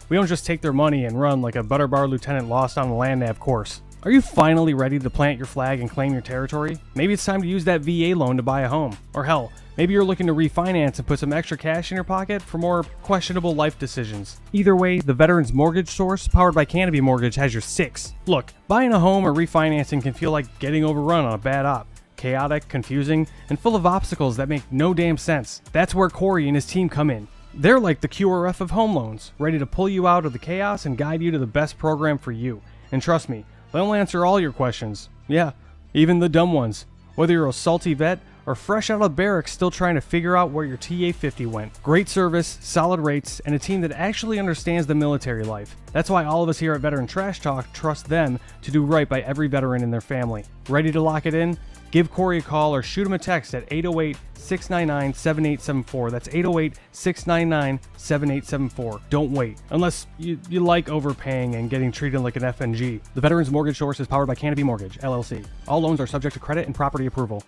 We don't just take their money and run like a butter bar lieutenant lost on a land nav course. Are you finally ready to plant your flag and claim your territory? Maybe it's time to use that VA loan to buy a home. Or hell, maybe you're looking to refinance and put some extra cash in your pocket for more questionable life decisions. Either way, the Veterans Mortgage Source, powered by Canopy Mortgage, has your six. Look, buying a home or refinancing can feel like getting overrun on a bad op. Chaotic, confusing, and full of obstacles that make no damn sense. That's where Corey and his team come in. They're like the QRF of home loans, ready to pull you out of the chaos and guide you to the best program for you. And trust me, they'll answer all your questions. Yeah, even the dumb ones. Whether you're a salty vet or fresh out of barracks still trying to figure out where your TA-50 went. Great service, solid rates, and a team that actually understands the military life. That's why all of us here at Veteran Trash Talk trust them to do right by every veteran and their family. Ready to lock it in? Give Corey a call or shoot him a text at 808-699-7874. That's 808-699-7874. Don't wait. Unless you like overpaying and getting treated like an FNG. The Veterans Mortgage Source is powered by Canopy Mortgage, LLC. All loans are subject to credit and property approval.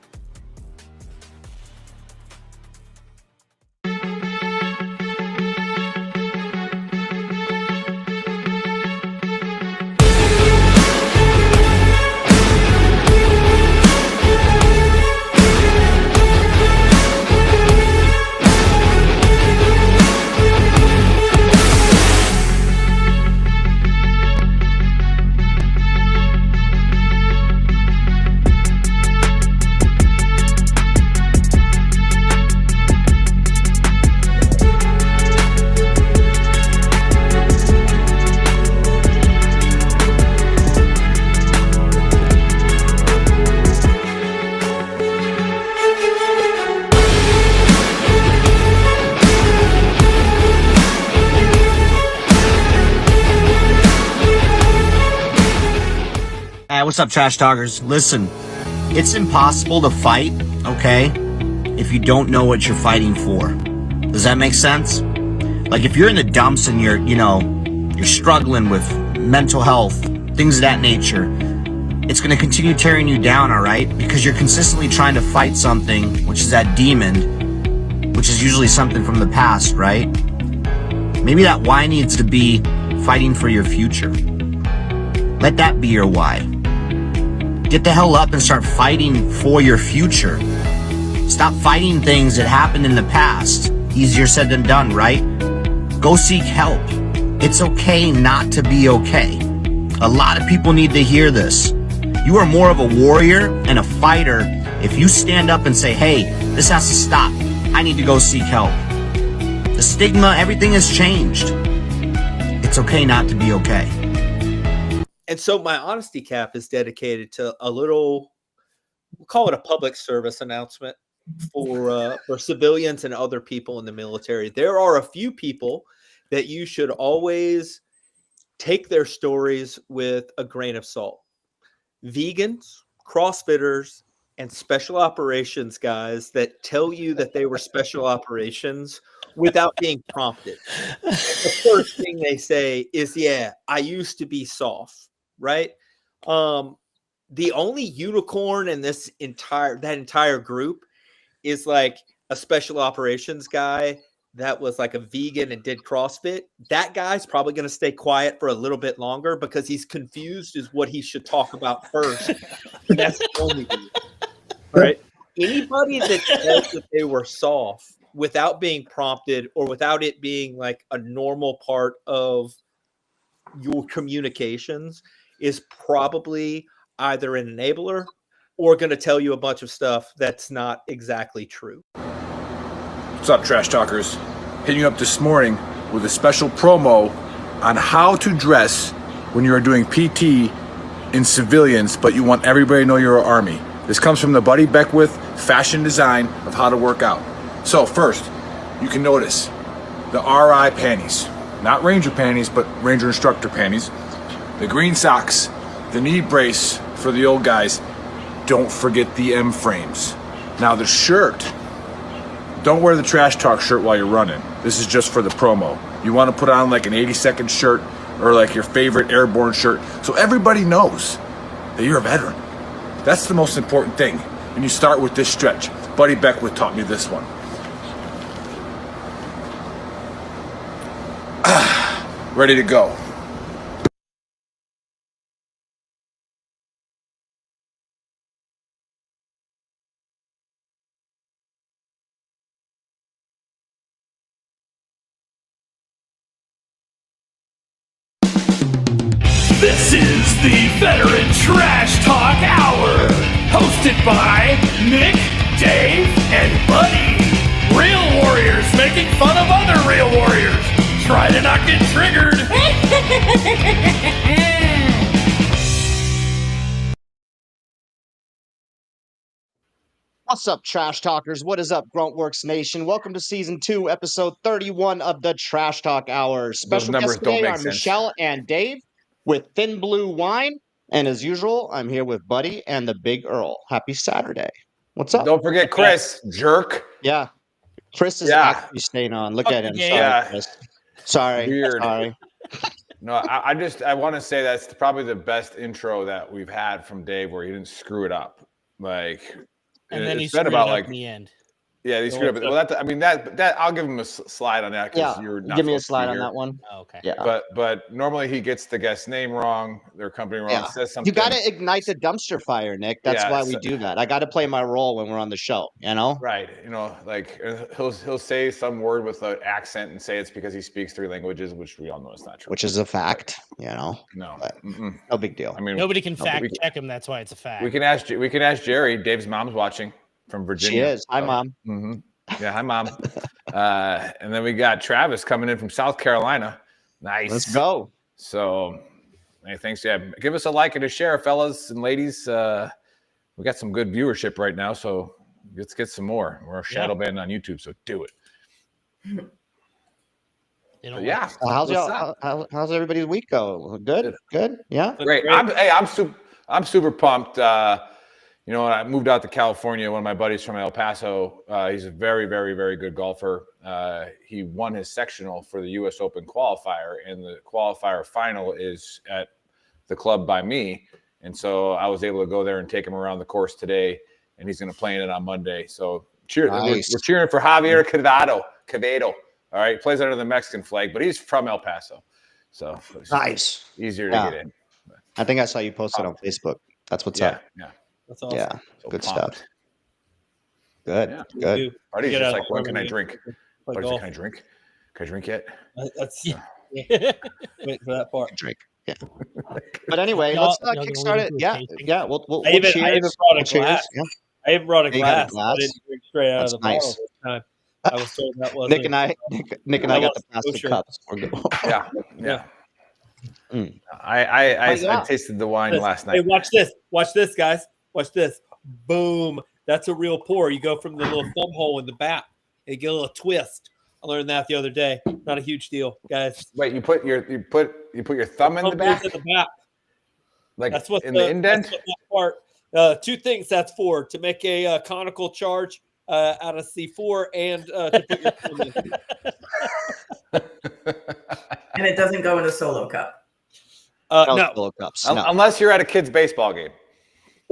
What's up, Trash Talkers? Listen, it's impossible to fight, okay, if you don't know what you're fighting for. Does that make sense? Like, if you're in the dumps and you're struggling with mental health, things of that nature, it's going to continue tearing you down, all right? Because you're consistently trying to fight something, which is that demon, which is usually something from the past, right? Maybe that why needs to be fighting for your future. Let that be your why. Get the hell up and start fighting for your future. Stop fighting things that happened in the past. Easier said than done, right? Go seek help. It's okay not to be okay. A lot of people need to hear this. You are more of a warrior and a fighter if you stand up and say, hey, this has to stop. I need to go seek help. The stigma, everything has changed. It's okay not to be okay. And so my honesty cap is dedicated to a little, we'll call it a public service announcement for civilians and other people in the military. There are a few people that you should always take their stories with a grain of salt. Vegans, CrossFitters, and special operations guys that tell you that they were special operations without being prompted. The first thing they say is, yeah, I used to be soft. Right. The only unicorn in that entire group is like a special operations guy that was like a vegan and did CrossFit. That guy's probably going to stay quiet for a little bit longer because he's confused as what he should talk about first. And that's the only reason. Right. Anybody that says that they were soft without being prompted or without it being like a normal part of your communications is probably either an enabler or going to tell you a bunch of stuff that's not exactly true. What's up, Trash Talkers? Hitting you up this morning with a special promo on how to dress when you are doing PT in civilians, but you want everybody to know you're an Army. This comes from the Buddy Beckwith fashion design of how to work out. So first, you can notice the RI panties. Not Ranger panties, but Ranger Instructor panties. The green socks, the knee brace for the old guys. Don't forget the M frames. Now the shirt, don't wear the Trash Talk shirt while you're running. This is just for the promo. You want to put on like an 80-second shirt or like your favorite airborne shirt so everybody knows that you're a veteran. That's the most important thing. And you start with this stretch. Buddy Beckwith taught me this one. ready to go. This is the Veteran Trash Talk Hour, hosted by Nick, Dave, and Buddy. Real warriors making fun of other real warriors. Try to not get triggered. What's up, Trash Talkers? What is up, Gruntworks Nation? Welcome to Season 2, Episode 31 of the Trash Talk Hour. Special numbers guests don't today make are sense. Michelle and Dave with Thin Blue Wine. And as usual, I'm here with Buddy and the Big Earl. Happy Saturday. What's up? Don't forget Chris, jerk. Yeah. Chris is actually staying on. Look at him. Sorry, Yeah. Chris. Sorry. Weird. Sorry. No, I want to say that's probably the best intro that we've had from Dave, where he didn't screw it up. Like, And then he it's screwed been it about up like in the end. yeah, he screwed up. Well, that I'll give him a slide on that because Yeah. you're not Give me a supposed to be slide on here. that one. Oh, okay. Yeah. But normally he gets the guest name wrong, their company wrong, Yeah. says something. You got to ignite the dumpster fire, Nick. That's Yeah, why we do that. I got to play my role when we're on the show, you know? Right, like he'll say some word with an accent and say it's because he speaks 3 languages, which we all know is not true. Which is a fact, you know? No, But no big deal. I mean Nobody can no, fact we check him. That's why it's a fact. can ask Jerry. Dave's mom's watching from Virginia. She is. Hi, Mom. Mm-hmm. Yeah, hi, Mom. And then we got Travis coming in from South Carolina. Nice. Let's go. So, hey, thanks. Yeah, give us a like and a share, fellas and ladies. We got some good viewership right now, so let's get some more. We're shadow banned on YouTube, so do it. But yeah. How's everybody's week go? Good. Yeah. Great. I'm super pumped. When I moved out to California, one of my buddies from El Paso, he's a very, very, very good golfer. He won his sectional for the U.S. Open qualifier, and the qualifier final is at the club by me. And so I was able to go there and take him around the course today, and he's going to play in it on Monday. So Nice. we're cheering for Javier Quevedo. All right, he plays under the Mexican flag, but he's from El Paso, so it's Nice. easier to get in. I think I saw you posted on Facebook. That's what's up. Yeah. That's awesome. Yeah. So Good pumped. stuff. Good. Yeah. Good. Buddy's Get just out like, when can I early. drink? Play Buddy's like, golf. can I drink? Can I drink yet? That's wait for that part. Drink. Yeah. But ananyway, Y'all- let's y'all gonna kickstart lead it. into a Yeah. tasting? Yeah. We'll I even cheers. brought a We'll cheers. glass. Yeah. I even brought a You got a glass. glass? I didn't drink straight out That's of the bottle nice. this time. I was told that wasn't. Nick and I got the plastic kosher. cups. We're good. Yeah. Mm. I tasted the wine last Hey, night. watch this. Watch this, guys. Watch this. Boom. That's a real pour. You go from the little thumb hole in the back and get a little twist. I learned that the other day. Not a huge deal, guys. Wait, you put your thumb in the Thumb back, goes in the back. like That's what in the indent. That's what that part. 2 things that's for: to make a conical charge out of C4 and to put your thumb in. And it doesn't go in a solo cup. No. Solo cups. No. Unless you're at a kid's baseball game.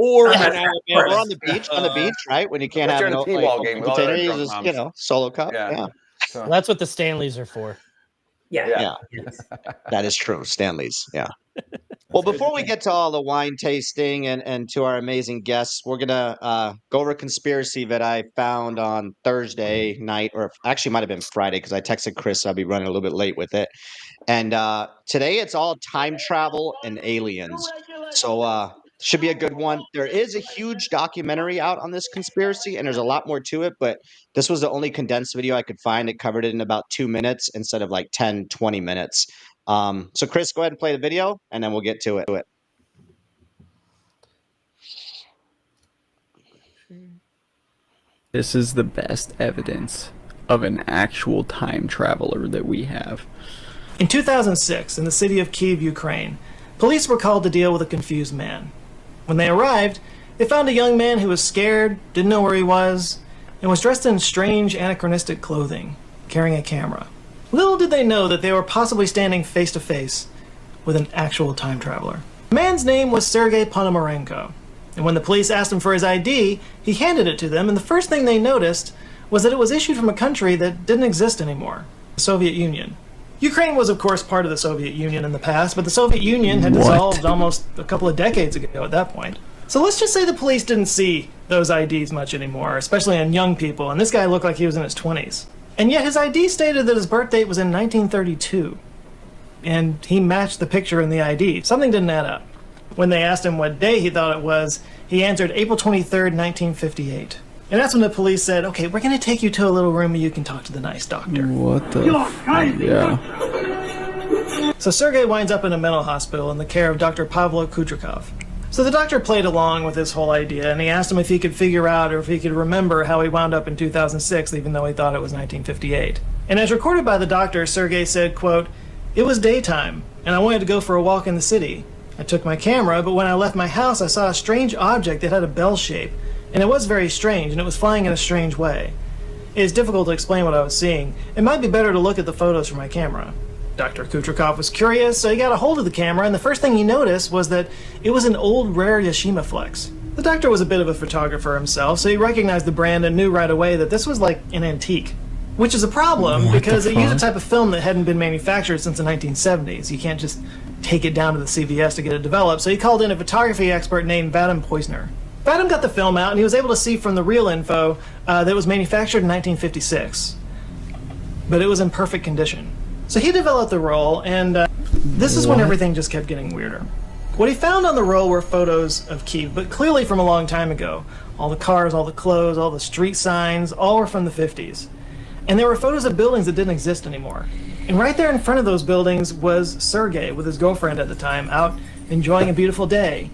Or Yeah, in of Alabama. course. Or on the beach, right? When you can't Unless have you're no in a T-ball like, game with all the container, you drunk just, moms. solo cup. Yeah. Yeah. So, Well, that's what the Stanleys are for. Yeah. Yeah. That is true. Stanley's. Yeah. Well, before we get to all the wine tasting and to our amazing guests, we're going to go over a conspiracy that I found on Thursday night, or actually might have been Friday because I texted Chris. I'll be running a little bit late with it. And today it's all time travel and aliens. So should be a good one. There is a huge documentary out on this conspiracy, and there's a lot more to it, but this was the only condensed video I could find. It covered it in about 2 minutes instead of like 10, 20 minutes. So Chris, go ahead and play the video, and then we'll get to it. This is the best evidence of an actual time traveler that we have. In 2006, in the city of Kyiv, Ukraine, police were called to deal with a confused man. When they arrived, they found a young man who was scared, didn't know where he was, and was dressed in strange anachronistic clothing, carrying a camera. Little did they know that they were possibly standing face to face with an actual time traveler. The man's name was Sergei Ponomarenko, and when the police asked him for his ID, he handed it to them, and the first thing they noticed was that it was issued from a country that didn't exist anymore, the Soviet Union. Ukraine was, of course, part of the Soviet Union in the past, but the Soviet Union had dissolved almost a couple of decades ago at that point. So let's just say the police didn't see those IDs much anymore, especially on young people, and this guy looked like he was in his 20s. And yet his ID stated that his birth date was in 1932, and he matched the picture in the ID. Something didn't add up. When they asked him what day he thought it was, he answered April 23rd, 1958. And that's when the police said, okay, we're going to take you to a little room and you can talk to the nice doctor. What the? Yeah. So Sergei winds up in a mental hospital in the care of Dr. Pavlo Kudrikov. So the doctor played along with this whole idea, and he asked him if he could figure out or if he could remember how he wound up in 2006, even though he thought it was 1958. And as recorded by the doctor, Sergei said, quote, "It was daytime, and I wanted to go for a walk in the city. I took my camera, but when I left my house, I saw a strange object that had a bell shape. And it was very strange, and it was flying in a strange way. It is difficult to explain what I was seeing. It might be better to look at the photos from my camera." Dr. Kutrikov was curious, so he got a hold of the camera, and the first thing he noticed was that it was an old rare Yashima Flex. The doctor was a bit of a photographer himself, so he recognized the brand and knew right away that this was like an antique. Which is a problem, because it used a type of film that hadn't been manufactured since the 1970s. You can't just take it down to the CVS to get it developed, so he called in a photography expert named Vadim Poisner. Vadim got the film out, and he was able to see from the real info that it was manufactured in 1956. But it was in perfect condition. So he developed the roll, and this is when everything just kept getting weirder. What he found on the roll were photos of Kyiv, but clearly from a long time ago. All the cars, all the clothes, all the street signs, all were from the 50s. And there were photos of buildings that didn't exist anymore. And right there in front of those buildings was Sergei with his girlfriend at the time, out enjoying a beautiful day,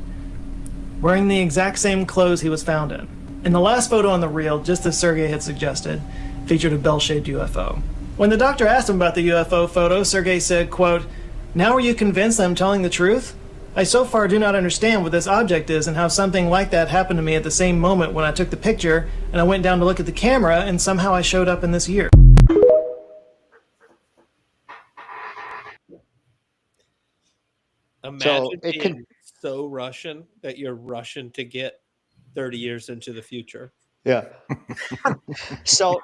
wearing the exact same clothes he was found in. And the last photo on the reel, just as Sergei had suggested, featured a bell-shaped UFO. When the doctor asked him about the UFO photo, Sergei said, quote, "Now are you convinced I'm telling the truth? I so far do not understand what this object is and how something like that happened to me at the same moment when I took the picture and I went down to look at the camera and somehow I showed up in this year." Imagine being so Russian that you're Russian to get 30 years into the future. Yeah. So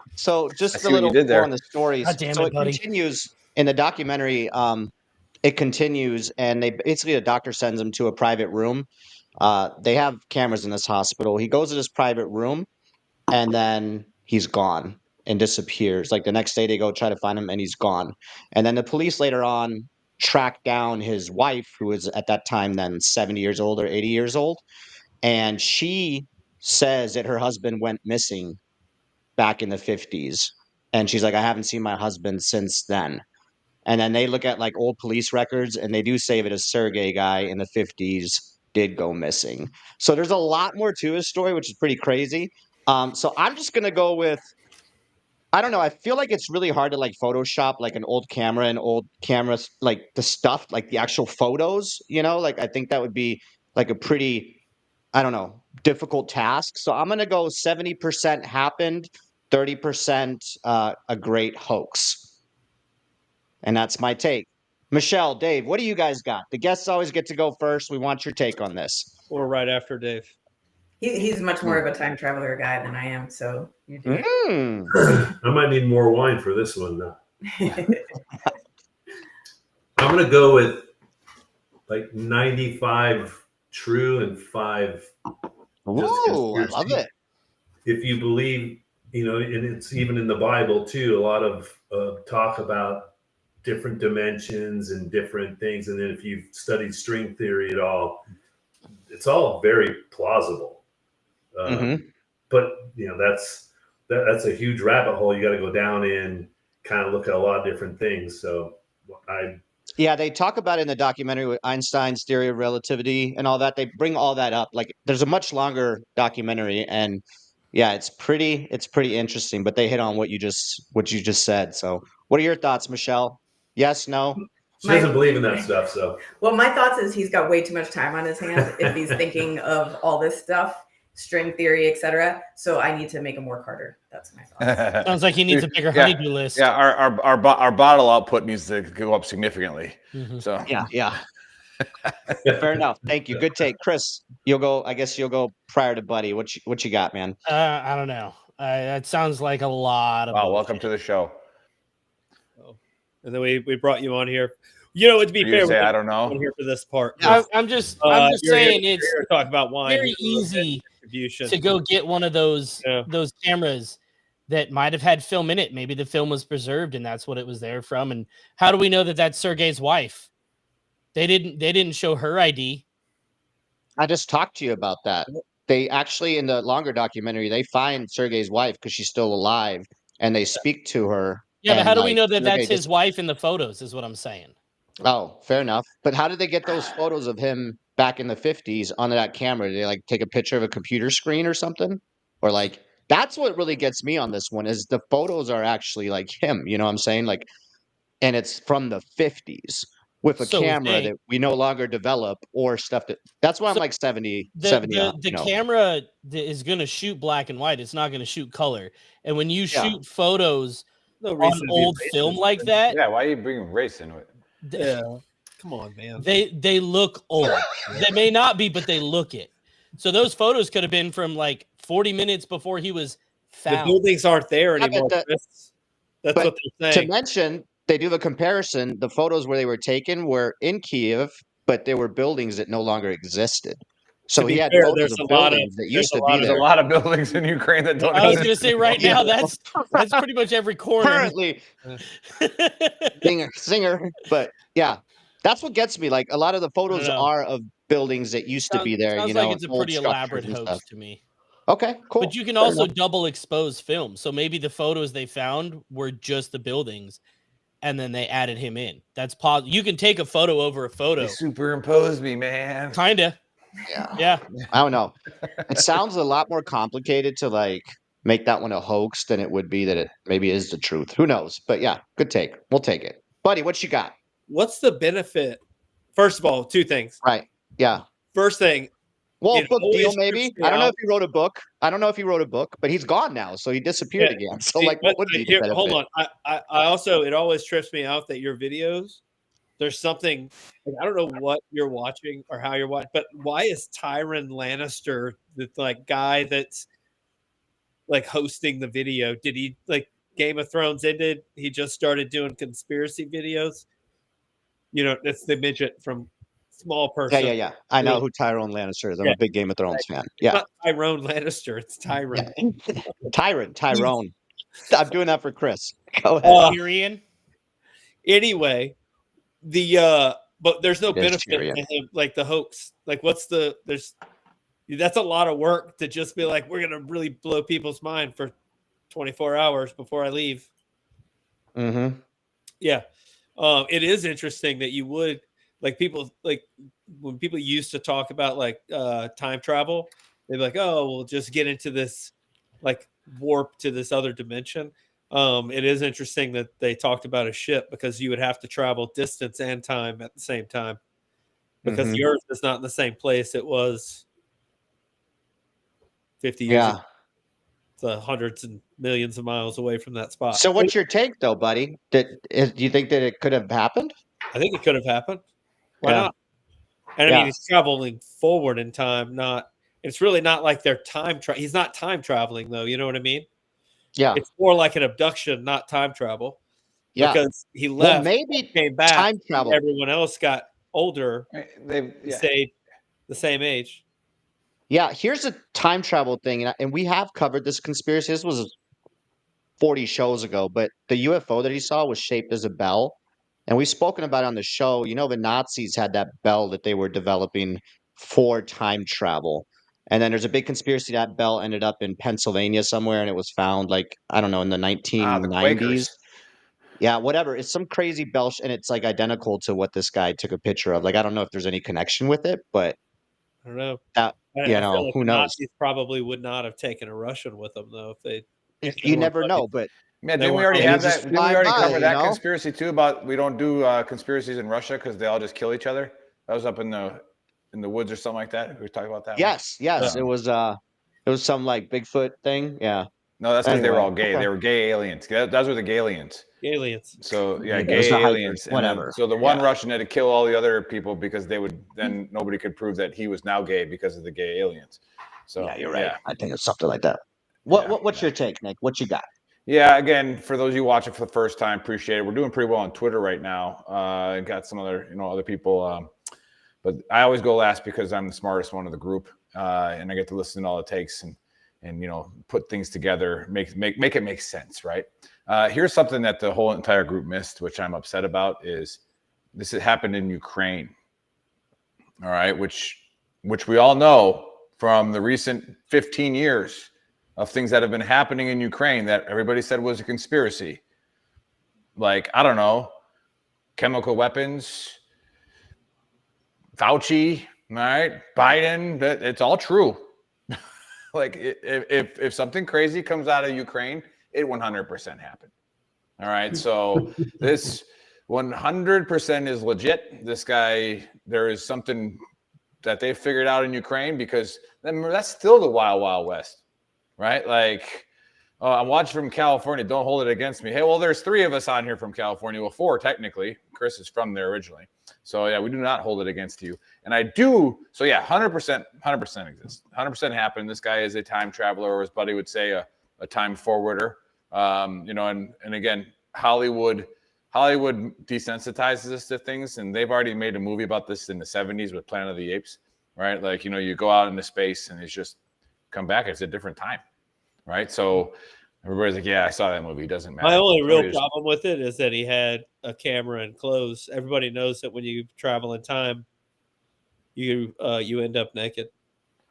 just a little more on the stories. So it continues in the documentary. It continues, and the doctor sends him to a private room. They have cameras in this hospital. He goes to this private room, and then he's gone and disappears. Like the next day, they go try to find him, and he's gone. And then the police later on track down his wife, who was at that time then 70 years old or 80 years old, and she says that her husband went missing back in the 50s. And she's like, "I haven't seen my husband since then." And then they look at like old police records, and they do say that a Sergei guy in the 50s did go missing. So there's a lot more to his story, which is pretty crazy. So I'm just going to go with, I don't know. I feel like it's really hard to like Photoshop like an old camera and old cameras, like the stuff, like the actual photos, like I think that would be like a pretty, I don't know, difficult task. So I'm going to go 70% happened, 30% a great hoax. And that's my take. Michelle, Dave, what do you guys got? The guests always get to go first. We want your take on this. Or right after Dave. He's much more of a time traveler guy than I am, so you do. I might need more wine for this one, though. I'm going to go with like 95 true and 5. Ooh, I love it. If you believe, and it's even in the Bible too, a lot of talk about different dimensions and different things. And then if you've studied string theory at all, it's all very plausible. But that's a huge rabbit hole you got to go down in, kind of look at a lot of different things. So yeah, they talk about it in the documentary with Einstein's theory of relativity and all that. They bring all that up. Like there's a much longer documentary, and yeah, it's pretty interesting, but they hit on what you just said. So what are your thoughts, Michelle? Yes, no? She doesn't believe in that stuff, so. Well, my thoughts is he's got way too much time on his hands if he's thinking of all this stuff, string theory, etc. So I need to make him work harder. That's my thoughts. Sounds like he needs a bigger honeydew list. Yeah, our bottle output needs to go up significantly. So yeah. Fair enough. Thank you. Good take, Chris. I guess you'll go prior to Buddy. What you got, man? I don't know. That sounds like a lot of. Welcome to the show. and then we brought you on here. You know, to be You fair, say, we I don't know. on here for this part. I'm just You're saying here, it's you're here to talk about wine. very easy distribution. to go get one of those cameras that might have had film in it. Maybe the film was preserved and that's what it was there from. And how do we know that that's Sergei's wife? They didn't show her ID. I just talked to you about that. They actually, in the longer documentary, they find Sergei's wife because she's still alive, and they speak to her. Yeah, but and, how do we like, know that that's Sergei his wife in the photos is what I'm saying. Oh, fair enough. But how did they get those photos of him back in the 50s onto that camera? Did they like take a picture of a computer screen or something? Or like that's what really gets me on this one is the photos are actually like him, you know what I'm saying? Like, and it's from the 50s with a So is camera they. that we no longer develop or stuff that's why I'm like 70 The you know. camera is going to shoot black and white. It's not going to shoot color. And when you shoot photos on old film like that, Yeah, why are you bringing race into it? Yeah, come on, man. They look old. They may not be, but they look it. So those photos could have been from like 40 minutes before he was found. The buildings aren't there anymore. That's but what they're saying. To mention, they do a comparison. The photos where they were taken were in Kiev, but there were buildings that no longer existed. So he had photos of buildings that used to be there. There's a lot of buildings in Ukraine that don't I was exist. going to say right now, that's pretty much every corner. Currently, singer, but yeah, that's what gets me. Like a lot of the photos are of buildings that used to be there. Sounds you know, like it's a pretty elaborate hoax to me. Okay, cool. But you can also double expose film. So maybe the photos they found were just the buildings, and then they added him in. That's possible. You can take a photo over a photo. They superimposed me, man. Kinda. Yeah. I don't know. It sounds a lot more complicated to like make that one a hoax than it would be that it maybe is the truth. Who knows? But yeah, good take. We'll take it. Buddy, what you got? What's the benefit? First of all, two things. Right. Yeah. First thing. Well, book deal maybe. I don't know if he wrote a book. But he's gone now, so he disappeared again. So like, what would be the benefit? Hold on. I also it always trips me out that your videos, there's something I don't know what you're watching or how you're watching, but why is Tyrion Lannister the like guy that's like hosting the video? Did he like Game of Thrones ended? He just started doing conspiracy videos. You know, it's the midget from Small Person. Yeah. I know who Tyrone Lannister is. I'm a big Game of Thrones fan. Yeah. It's not Tyrone Lannister. It's Tyrion. Tyrone. I'm doing that for Chris. Go ahead. Tyrion. Anyway, but there's no benefit to him, like the hoax. Like, that's a lot of work to just be like, we're gonna really blow people's mind for 24 hours before I leave. Mm-hmm. Yeah. It is interesting that you would like people like when people used to talk about like time travel, they'd be like, oh, we'll just get into this like warp to this other dimension. It is interesting that they talked about a ship because you would have to travel distance and time at the same time because the Earth is not in the same place it was 50 years ago. It's hundreds and millions of miles away from that spot. So what's your take though, buddy? Do you think that it could have happened? I think it could have happened. Why not? And I mean, he's traveling forward in time, it's really not like they're he's not time traveling though. You know what I mean? Yeah. It's more like an abduction, not time travel. Yeah. Because he left, maybe came back, time travel. Everyone else got older. They stayed the same age. Yeah, here's a time travel thing, and we have covered this conspiracy. This was 40 shows ago, but the UFO that he saw was shaped as a bell, and we've spoken about it on the show. You know, the Nazis had that bell that they were developing for time travel, and then there's a big conspiracy that bell ended up in Pennsylvania somewhere, and it was found like I don't know in the 1990s. Yeah, whatever. It's some crazy bell, and it's like identical to what this guy took a picture of. Like I don't know if there's any connection with it, but I don't know. Like who knows? Nazis probably would not have taken a Russian with them though if they. You never know, but man, didn't we already have that? Didn't we already cover that conspiracy too? About we don't do conspiracies in Russia because they all just kill each other. That was up in the woods or something like that. We were talking about that. Yes. It was some like Bigfoot thing. Yeah. No, that's because they were all gay. They were gay aliens. Those were the gay aliens. Aliens. So yeah, gay aliens. Whatever. So the one Russian had to kill all the other people because they would then nobody could prove that he was now gay because of the gay aliens. So yeah, you're right. I think it's something like that. What's your take, Nick? What you got? Yeah, again, for those of you watching for the first time, appreciate it. We're doing pretty well on Twitter right now. Got some other, other people. But I always go last because I'm the smartest one of the group, and I get to listen to all the takes and put things together, make it make sense, right? Here's something that the whole entire group missed, which I'm upset about, is this had happened in Ukraine. All right, which we all know from the recent 15 years of things that have been happening in Ukraine that everybody said was a conspiracy. Like, I don't know, chemical weapons, Fauci, all right, Biden, it's all true. Like, if something crazy comes out of Ukraine, it 100% happened. All right, so this 100% is legit. This guy, there is something that they figured out in Ukraine, because remember, that's still the wild, wild west, right? Like, I'm watching from California. Don't hold it against me. Hey, well, there's 3 of us on here from California. Well, 4 technically. Chris is from there originally. So yeah, we do not hold it against you. And I do. So yeah, 100% exists. 100% happened. This guy is a time traveler, or as Buddy would say, a time forwarder. And again, Hollywood desensitizes us to things, and they've already made a movie about this in the 70s with Planet of the Apes, right? Like, you go out into space and it's just come back. It's a different time, right? So everybody's like, yeah, I saw that movie. It doesn't matter. My only real problem with it is that he had a camera and clothes. Everybody knows that when you travel in time, you end up naked.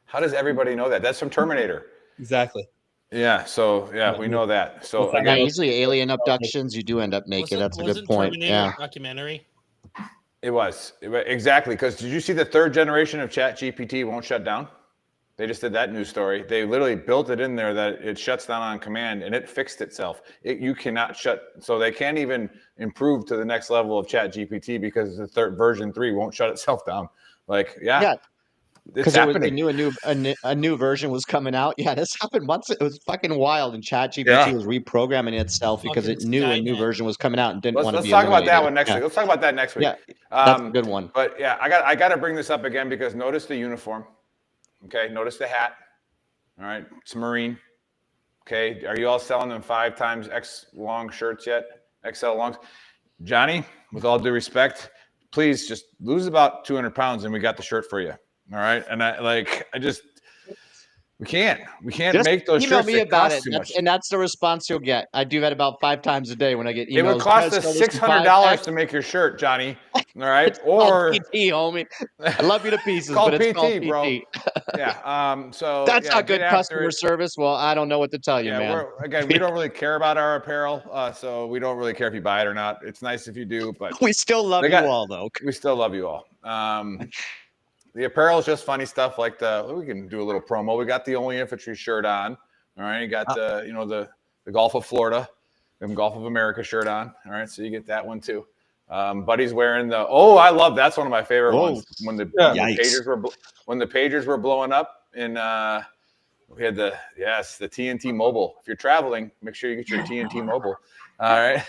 How does everybody know that? That's from Terminator. Exactly. Yeah. So yeah, we know that. So again, usually alien abductions, you do end up naked. That's a good point. Terminator a documentary? It was exactly, because did you see the 3rd generation of ChatGPT won't shut down? They just did that news story. They literally built it in there that it shuts down on command, and it fixed itself. You cannot so they can't even improve to the next level of ChatGPT because the 3rd version 3 won't shut itself down. Like, yeah. Because they knew a new version was coming out. Yeah, this happened once. It was fucking wild, and ChatGPT was reprogramming itself because it knew a new version was coming out and didn't want to be. Let's talk about that one next week. Let's talk about that next week. Yeah, that's a good one. But yeah, I got to bring this up again because notice the uniform. Okay, notice the hat. All right, it's a Marine. Okay, are you all selling them 5 times X long shirts yet? XL longs? Johnny, with all due respect, please just lose about 200 pounds and we got the shirt for you. All right. And we can't just make those shirts. Email me about it. That's the response you'll get. I do that about 5 times a day when I get emails. It would cost us $600 to make your shirt, Johnny. All right. Or PT, homie. I love you to pieces, but it's PT, called PT, bro. Yeah. So that's not good customer service. Well, I don't know what to tell you, man. We don't really care about our apparel, so we don't really care if you buy it or not. It's nice if you do, but we still love you all, though. We still love you all. The apparel is just funny stuff like we can do a little promo. We got the Only Infantry shirt on. All right. You got the Gulf of Florida and Gulf of America shirt on. All right. So you get that one too. Buddy's wearing I love, that's one of my favorite ones. When the pagers were blowing up and we had the TNT mobile. If you're traveling, make sure you get your TNT mobile. All right.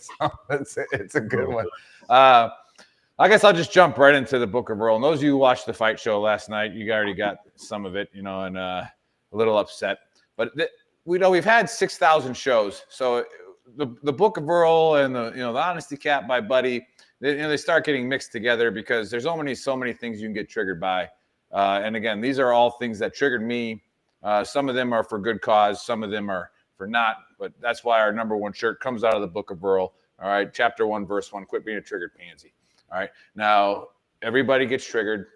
So it's a good one. I guess I'll just jump right into the Book of Earl. And those of you who watched the fight show last night, you already got some of it, and a little upset. But we've had 6,000 shows, so the Book of Earl and the Honesty Cap by Buddy, they start getting mixed together because there's so many things you can get triggered by. And again, these are all things that triggered me. Some of them are for good cause, some of them are for not. But that's why our number 1 shirt comes out of the Book of Earl. All right, chapter 1, verse 1. Quit being a triggered pansy. All right. Now, everybody gets triggered.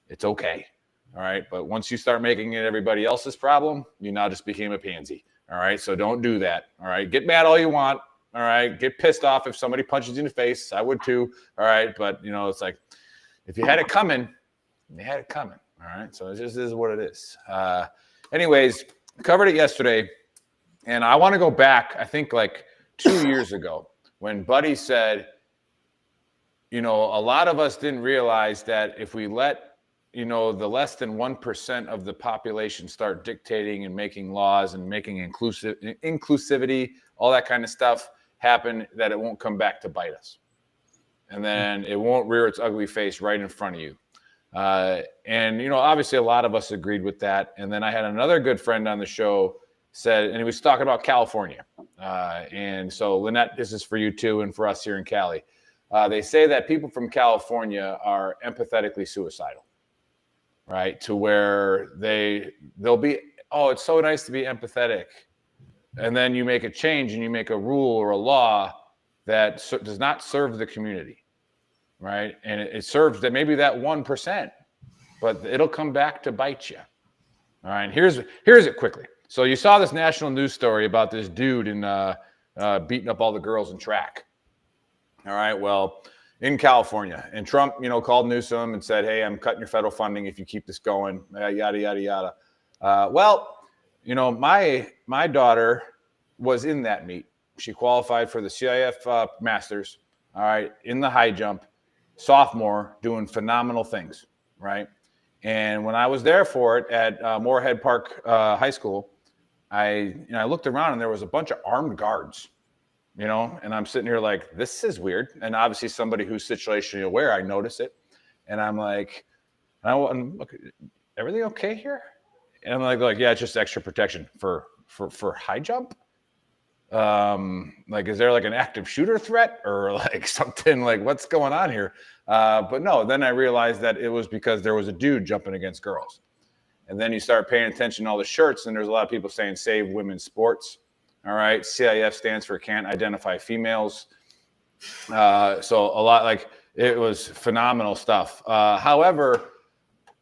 It's okay. All right. But once you start making it everybody else's problem, you now just became a pansy. All right. So don't do that. All right. Get mad all you want. All right. Get pissed off if somebody punches you in the face. I would too. All right. But, it's like if you had it coming, you had it coming. All right. So it just is what it is. Anyways, covered it yesterday. And I want to go back, I think like 2 years ago when Buddy said, a lot of us didn't realize that if we let, the less than 1% of the population start dictating and making laws and making inclusivity, all that kind of stuff happen, that it won't come back to bite us. And then it won't rear its ugly face right in front of you. And obviously a lot of us agreed with that. And then I had another good friend on the show said, and he was talking about California. And so, Lynette, this is for you too, and for us here in Cali. They say that people from California are empathetically suicidal, right? To where they'll be, oh, it's so nice to be empathetic. And then you make a change and you make a rule or a law that does not serve the community, right? And it serves that maybe that 1%, but it'll come back to bite you. All right, here's it quickly. So you saw this national news story about this dude in beating up all the girls in track. All right, well, in California, and Trump, called Newsom and said, "Hey, I'm cutting your federal funding if you keep this going." Yada yada yada. Well, my daughter was in that meet. She qualified for the CIF Masters. All right, in the high jump, sophomore, doing phenomenal things. Right. And when I was there for it at Moorhead Park High School, I looked around and there was a bunch of armed guards, and I'm sitting here like, this is weird. And obviously somebody who's situationally aware, I notice it. And I'm like, look, everything okay here? And I'm like, yeah, it's just extra protection for high jump. Like, is there like an active shooter threat or like something, like what's going on here? But no, then I realized that it was because there was a dude jumping against girls. And then you start paying attention to all the shirts, and there's a lot of people saying save women's sports. All right. CIF stands for can't identify females. So a lot, like, it was phenomenal stuff. However,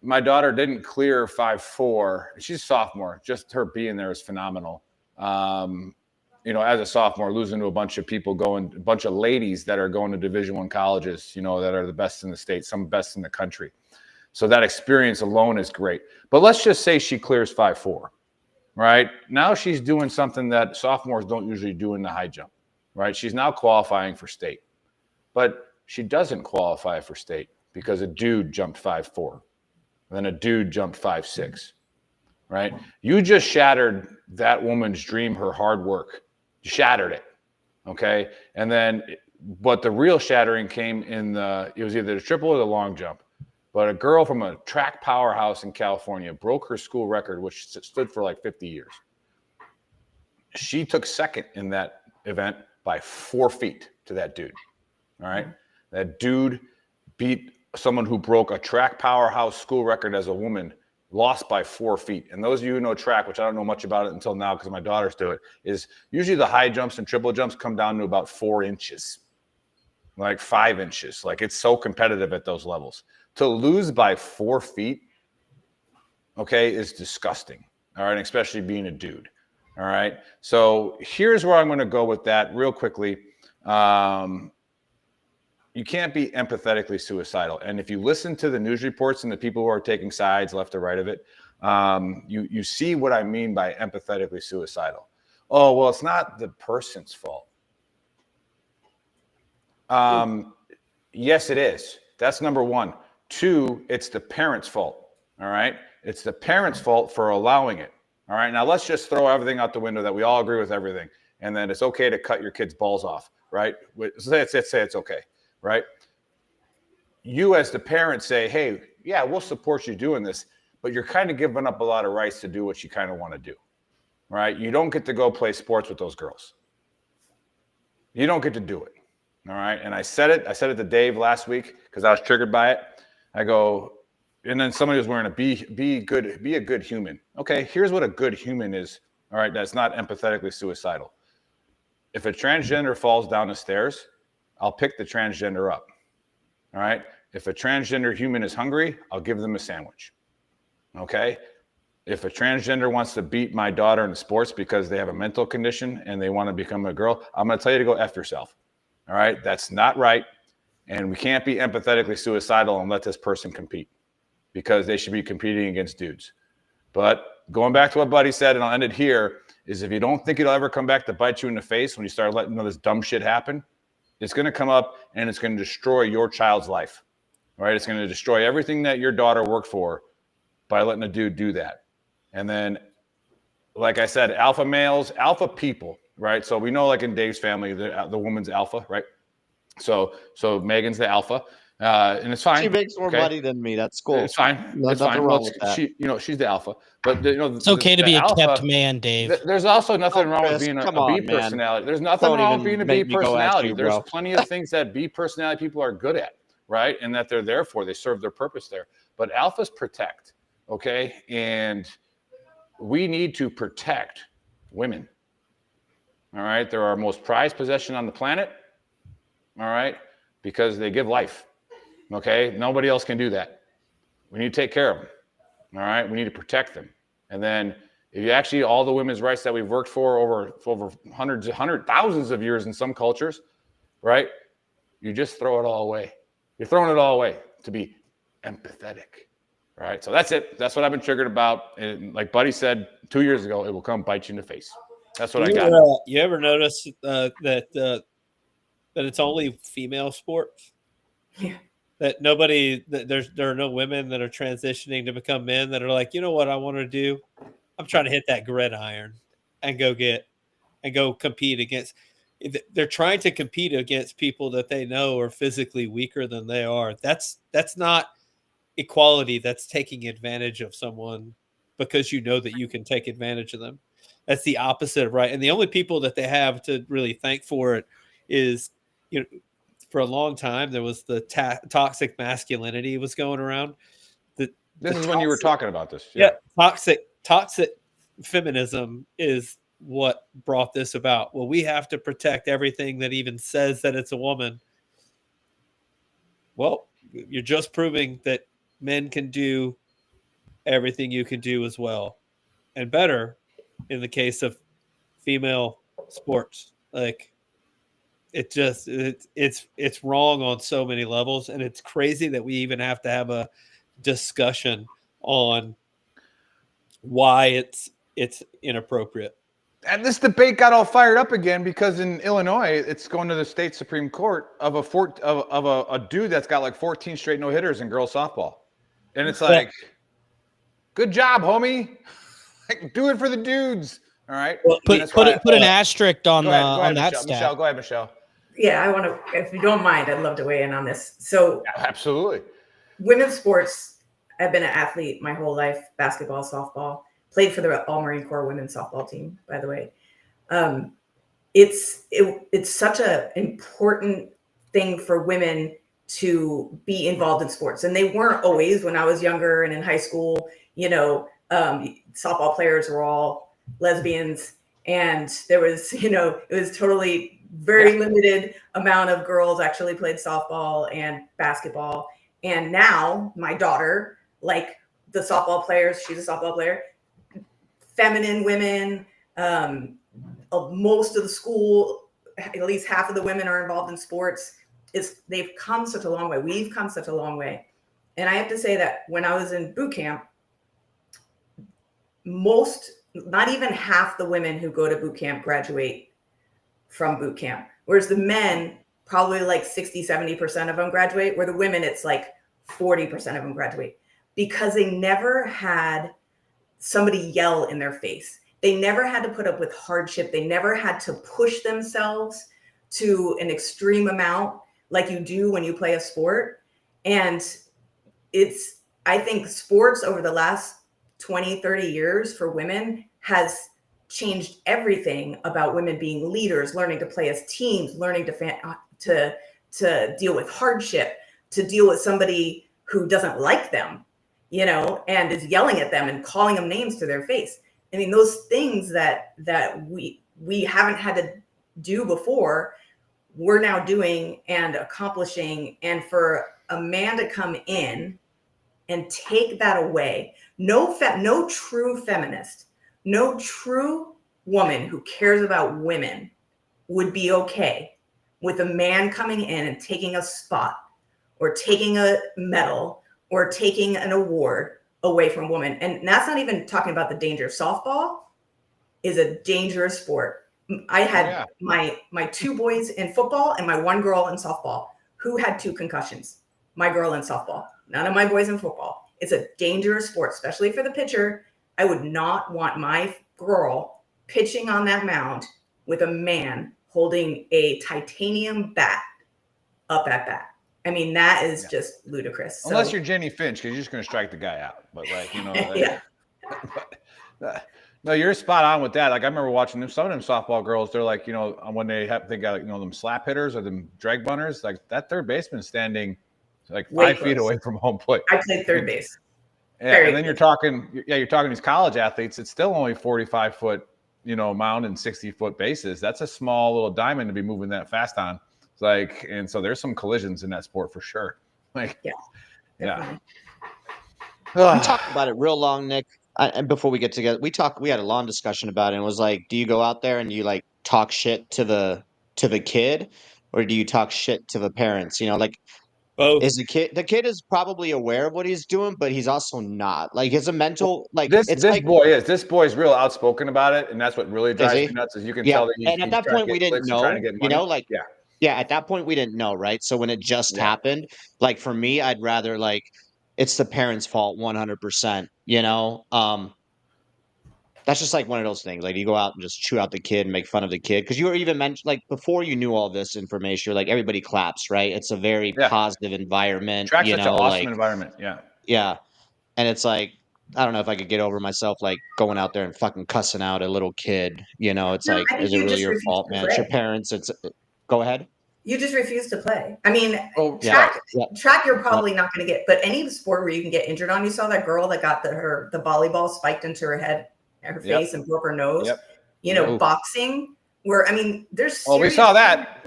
my daughter didn't clear 5.4. She's a sophomore. Just her being there is phenomenal. As a sophomore, losing to a bunch of people a bunch of ladies that are going to Division I colleges, that are the best in the state, some best in the country. So that experience alone is great. But let's just say she clears 5.4, right? Now she's doing something that sophomores don't usually do in the high jump, right? She's now qualifying for state. But she doesn't qualify for state because a dude jumped 5.4. Then a dude jumped 5.6, right? You just shattered that woman's dream, her hard work. You shattered it, okay? And then, but the real shattering came it was either the triple or the long jump. But a girl from a track powerhouse in California broke her school record, which stood for like 50 years. She took second in that event by 4 feet to that dude, all right? That dude beat someone who broke a track powerhouse school record as a woman, lost by 4 feet. And those of you who know track, which I don't know much about it until now because my daughters do it, is usually the high jumps and triple jumps come down to about 4 inches, like 5 inches. Like, it's so competitive at those levels. To lose by 4 feet, okay, is disgusting. All right, especially being a dude. All right. So here's where I'm going to go with that real quickly. You can't be empathetically suicidal. And if you listen to the news reports and the people who are taking sides left or right of it, you see what I mean by empathetically suicidal. Oh, well, it's not the person's fault. Yes, it is. That's number one. 2, it's the parent's fault. All right. It's the parent's fault for allowing it. All right. Now let's just throw everything out the window that we all agree with everything. And then it's okay to cut your kid's balls off. Right. Say it's okay. Right. You as the parent say, hey, yeah, we'll support you doing this, but you're kind of giving up a lot of rights to do what you kind of want to do. Right. You don't get to go play sports with those girls. You don't get to do it. All right. And I said it to Dave last week because I was triggered by it. I go, and then somebody was wearing be a good human. Okay, here's what a good human is. All right, that's not empathetically suicidal. If a transgender falls down the stairs, I'll pick the transgender up. All right. If a transgender human is hungry, I'll give them a sandwich. Okay. If a transgender wants to beat my daughter in sports because they have a mental condition and they want to become a girl, I'm going to tell you to go F yourself. All right. That's not right. And we can't be empathetically suicidal and let this person compete because they should be competing against dudes. But going back to what Buddy said, and I'll end it here, is if you don't think it'll ever come back to bite you in the face when you start letting all this dumb shit happen, it's going to come up and it's going to destroy your child's life. All right. It's going to destroy everything that your daughter worked for by letting a dude do that. And then, like I said, alpha males, alpha people, right? So we know, like in Dave's family, the woman's alpha, right? So Megan's the alpha. And it's fine. She makes more money than me. That's cool. It's fine. No, it's nothing fine. wrong Well, with that. she's the alpha, but It's okay to be a kept man, Dave. There's also nothing Oh, wrong with Chris, being a come B on, man. personality. There's nothing Don't wrong even with being a make B me go at personality. you, There's bro. plenty of things that B personality people are good at, right? And that they're there for. They serve their purpose there. But alphas protect, okay? And we need to protect women. All right? They're our most prized possession on the planet. All right? Because they give life. Okay? Nobody else can do that. We need to take care of them. All right? We need to protect them. And then if you actually, all the women's rights that we've worked for over thousands of years in some cultures, right? You just throw it all away. You're throwing it all away to be empathetic, right? So that's it. That's what I've been triggered about. And like Buddy said 2 years ago, it will come bite you in the face. That's what I got. You ever notice that it's only female sports? Yeah. That there are no women that are transitioning to become men that are like, you know what I want to do? I'm trying to hit that gridiron and go compete against. They're trying to compete against people that they know are physically weaker than they are. That's not equality. That's taking advantage of someone because you know that you can take advantage of them. That's the opposite of right. And the only people that they have to really thank for it is, for a long time there was the toxic masculinity was going around. This is when you were talking about this. Yeah, toxic feminism is what brought this about. Well, we have to protect everything that even says that it's a woman. Well, you're just proving that men can do everything you can do as well, and better in the case of female sports. Like, it's wrong on so many levels, and it's crazy that we even have to have a discussion on why it's inappropriate. And this debate got all fired up again because in Illinois, it's going to the state Supreme Court of a dude that's got like 14 straight no hitters in girls softball, and it's like, good job, homie. Like, do it for the dudes. All right. Well, put an asterisk on that Michelle. stat. Michelle, go ahead, Michelle. Yeah, I want to, if you don't mind, I'd love to weigh in on this. So, yeah, absolutely. Women's sports, I've been an athlete my whole life, basketball, softball, played for the All Marine Corps women's softball team, by the way. It's such an important thing for women to be involved in sports. And they weren't always when I was younger and in high school, softball players were all lesbians. And there was, it was totally very limited amount of girls actually played softball and basketball. And now my daughter, like the softball players, she's a softball player, feminine women, most of the school, at least half of the women are involved in sports. They've come such a long way. We've come such a long way. And I have to say that when I was in boot camp, not even half the women who go to boot camp graduate from boot camp. Whereas the men, probably like 60-70% of them graduate, where the women, it's like 40% of them graduate, because they never had somebody yell in their face. They never had to put up with hardship. They never had to push themselves to an extreme amount like you do when you play a sport. And I think sports over the last 20, 30 years for women has changed everything about women being leaders, learning to play as teams, learning to deal with hardship, to deal with somebody who doesn't like them, and is yelling at them and calling them names to their face. I mean, those things that we haven't had to do before, we're now doing and accomplishing. And for a man to come in and take that away, no true feminist, no true woman who cares about women would be okay with a man coming in and taking a spot or taking a medal or taking an award away from women. And that's not even talking about the danger. Softball is a dangerous sport. I had my two boys in football and my one girl in softball who had 2 concussions. My girl in softball, none of my boys in football. It's a dangerous sport, especially for the pitcher. I would not want my girl pitching on that mound with a man holding a titanium bat up at bat. I mean, that is just ludicrous. Unless So, you're Jenny Finch, because you're just going to strike the guy out. But like, you know, yeah. no, you're spot on with that. Like I remember watching them. Some of them softball girls, they're like, you know, when they got, you know, them slap hitters or them drag bunters, like that third baseman standing like Way 5 feet close. away from home plate. I played third base. Yeah, Very and then you're talking these college athletes. It's still only 45-foot, you know, mound and 60-foot bases. That's a small little diamond to be moving that fast on. It's like, and so there's some collisions in that sport for sure. Like, yeah. We talked about it real long, Nick. And before we get together, we had a long discussion about it. And it was like, do you go out there and you like talk shit to the kid, or do you talk shit to the parents? You know, like. Both. Is the kid is probably aware of what he's doing, but he's also not. Like, it's a mental, like, this it's like, boy's real outspoken about it, and that's what really drives me nuts. Is you can tell that he's, and at that point we didn't know, trying to get money. you know, like, at that point we didn't know, right? So when it just happened, like for me, I'd rather like it's the parents' fault 100%. You know, that's just like one of those things. Like you go out and just chew out the kid and make fun of the kid because you were even mentioned like before you knew all this information. You're like everybody claps, right? It's a very positive environment. Track's you such know, an awesome like environment. yeah, and it's like I don't know if I could get over myself like going out there and fucking cussing out a little kid. You know, it's like is it really your fault, man? It's your parents. It's go ahead. You just refuse to play. I mean, track you're probably not going to get, but any sport where you can get injured on. You saw that girl that got the volleyball spiked into her head, her face, and broke her nose. You know, boxing. Where I mean, there's. We saw that.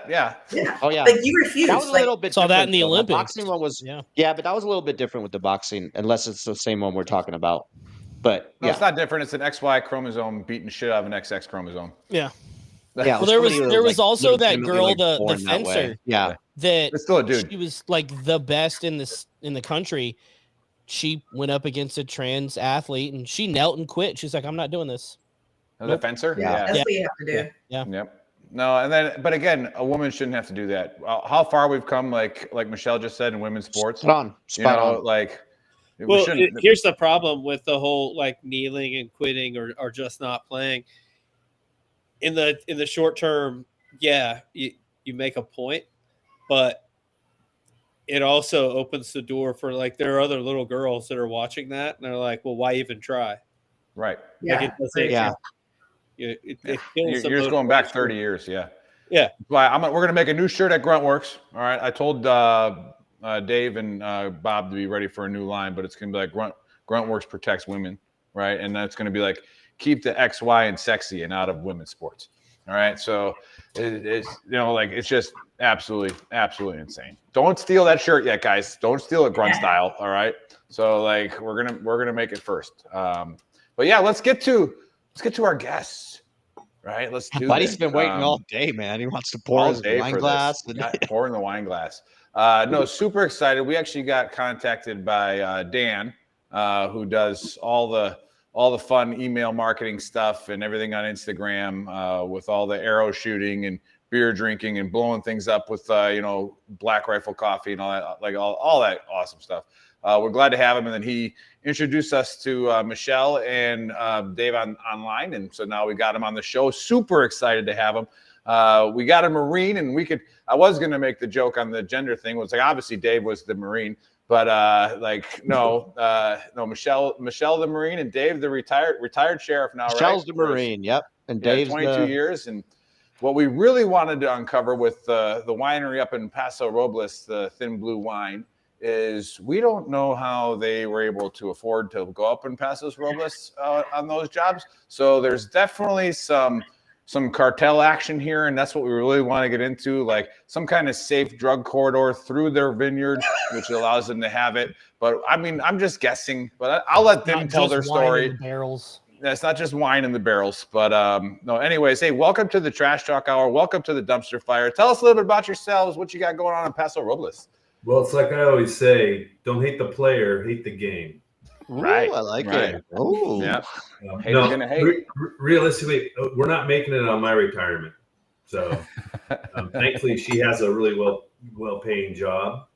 Yeah. Oh yeah. Like you refuse. That was a little bit. Saw that in the though. Olympics. The boxing one was but that was a little bit different with the boxing, unless it's the same one we're talking about. But no, it's not different. It's an XY chromosome beating shit out of an XX chromosome. Yeah. Yeah. Well, there was also that girl, the fencer. Yeah. That it's still a dude. She was like the best in the country. She went up against a trans athlete and she knelt and quit. She's like, I'm not doing this. The fencer? Yeah. That's what you have to do. Yeah. Yep. No, and then, but again, a woman shouldn't have to do that. How far we've come, like Michelle just said, in women's sports. Spot on. Like. Well, here's the problem with the whole like kneeling and quitting or just not playing. In the short term, you make a point, but it also opens the door for like there are other little girls that are watching that and they're like, well, why even try? Right. Like it you're just going back 30 years. Yeah. Well, we're going to make a new shirt at Gruntworks. All right. I told Dave and Bob to be ready for a new line, but it's going to be like Gruntworks protects women. Right. And that's going to be like, keep the X, Y, and sexy and out of women's sports. All right. So it's, you know, like it's just absolutely insane. Don't steal that shirt yet, guys. Don't steal it grunt style. All right. So like we're going to make it first. But yeah, let's get to our guests. Right. Let's do Buddy's been waiting all day, man. He wants to pour his wine glass. Pour in the wine glass. No, super excited. We actually got contacted by Dan, who does all the fun email marketing stuff and everything on Instagram with all the arrow shooting and beer drinking and blowing things up with, Black Rifle Coffee and all that, like all that awesome stuff. We're glad to have him. And then he introduced us to Michelle and Dave online. And so now we got him on the show. Super excited to have him. We got a Marine and I was going to make the joke on the gender thing. It was like, obviously Dave was the Marine. But no, Michelle the Marine and Dave the retired sheriff now. Michelle's the Marine, yep, and Dave's 22 years. And what we really wanted to uncover with the winery up in Paso Robles, the Thin Blue Wine, is we don't know how they were able to afford to go up in Paso Robles on those jobs. So there's definitely some cartel action here, and that's what we really want to get into, like some kind of safe drug corridor through their vineyard, which allows them to have it. But I mean, I'm just guessing, but I'll let them tell their story. Barrels. It's not just wine in the barrels, but no. Anyways, hey, welcome to the Trash Talk Hour. Welcome to the Dumpster Fire. Tell us a little bit about yourselves, what you got going on in Paso Robles. Well, it's like I always say, don't hate the player, hate the game. Right. Ooh, I like it. Oh, yeah. No, gonna hate. Realistically, we're not making it on my retirement. So thankfully, she has a really well-paying job,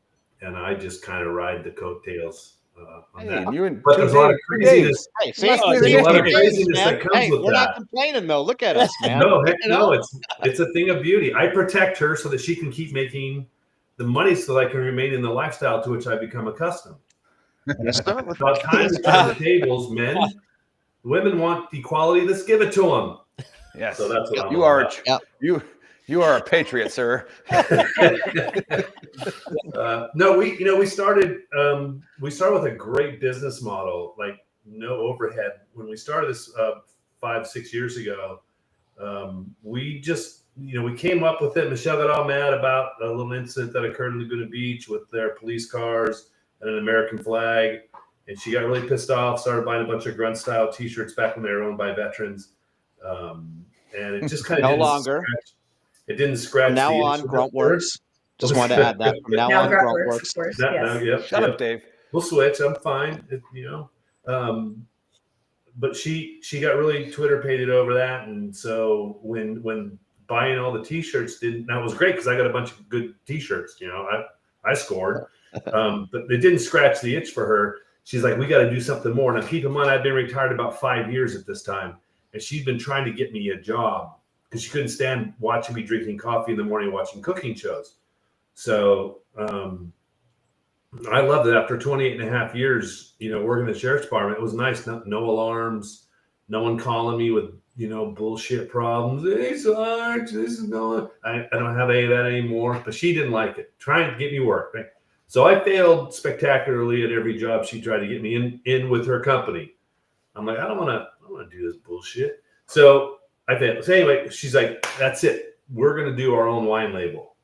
and I just kind of ride the coattails on that. But there's a lot of craziness. There's a lot of craziness that comes with we're that. not complaining though. Look at us, man. No, heck no. It's a thing of beauty. I protect her so that she can keep making the money so that I can remain in the lifestyle to which I become accustomed. Let's start with About time to turn the tables, men. Women want equality. Let's give it to them. Yes. So that's what I'm you all are. about. You are a patriot, sir. No, we started with a great business model, like no overhead. When we started this 5-6 years ago, we just we came up with it. Michelle got all mad about a little incident that occurred in Laguna Beach with their police cars and an American flag, and she got really pissed off. Started buying a bunch of grunt style T-shirts back when they were owned by veterans, and it just kind of no longer. It didn't scratch. From now the on, Grunt works. Just wanted to add that. From now on, Grunt works. Shut up, Dave. We'll switch. I'm fine. But she got really Twitter pated over that, and so when buying all the T-shirts that was great because I got a bunch of good T-shirts. I scored, but it didn't scratch the itch for her. She's like, we got to do something more. Now, keep in mind, I've been retired about 5 years at this time, and she's been trying to get me a job because she couldn't stand watching me drinking coffee in the morning, watching cooking shows. So I loved it. After 28 and a half years, working at the sheriff's department, it was nice. No alarms, no one calling me with, bullshit problems. Hey, Sarge, this is going. I don't have any of that anymore. But she didn't like it, trying to get me work. Right? So I failed spectacularly at every job she tried to get me in with her company. I'm like, I don't want to do this bullshit. So I failed. So anyway, she's like, that's it. We're going to do our own wine label.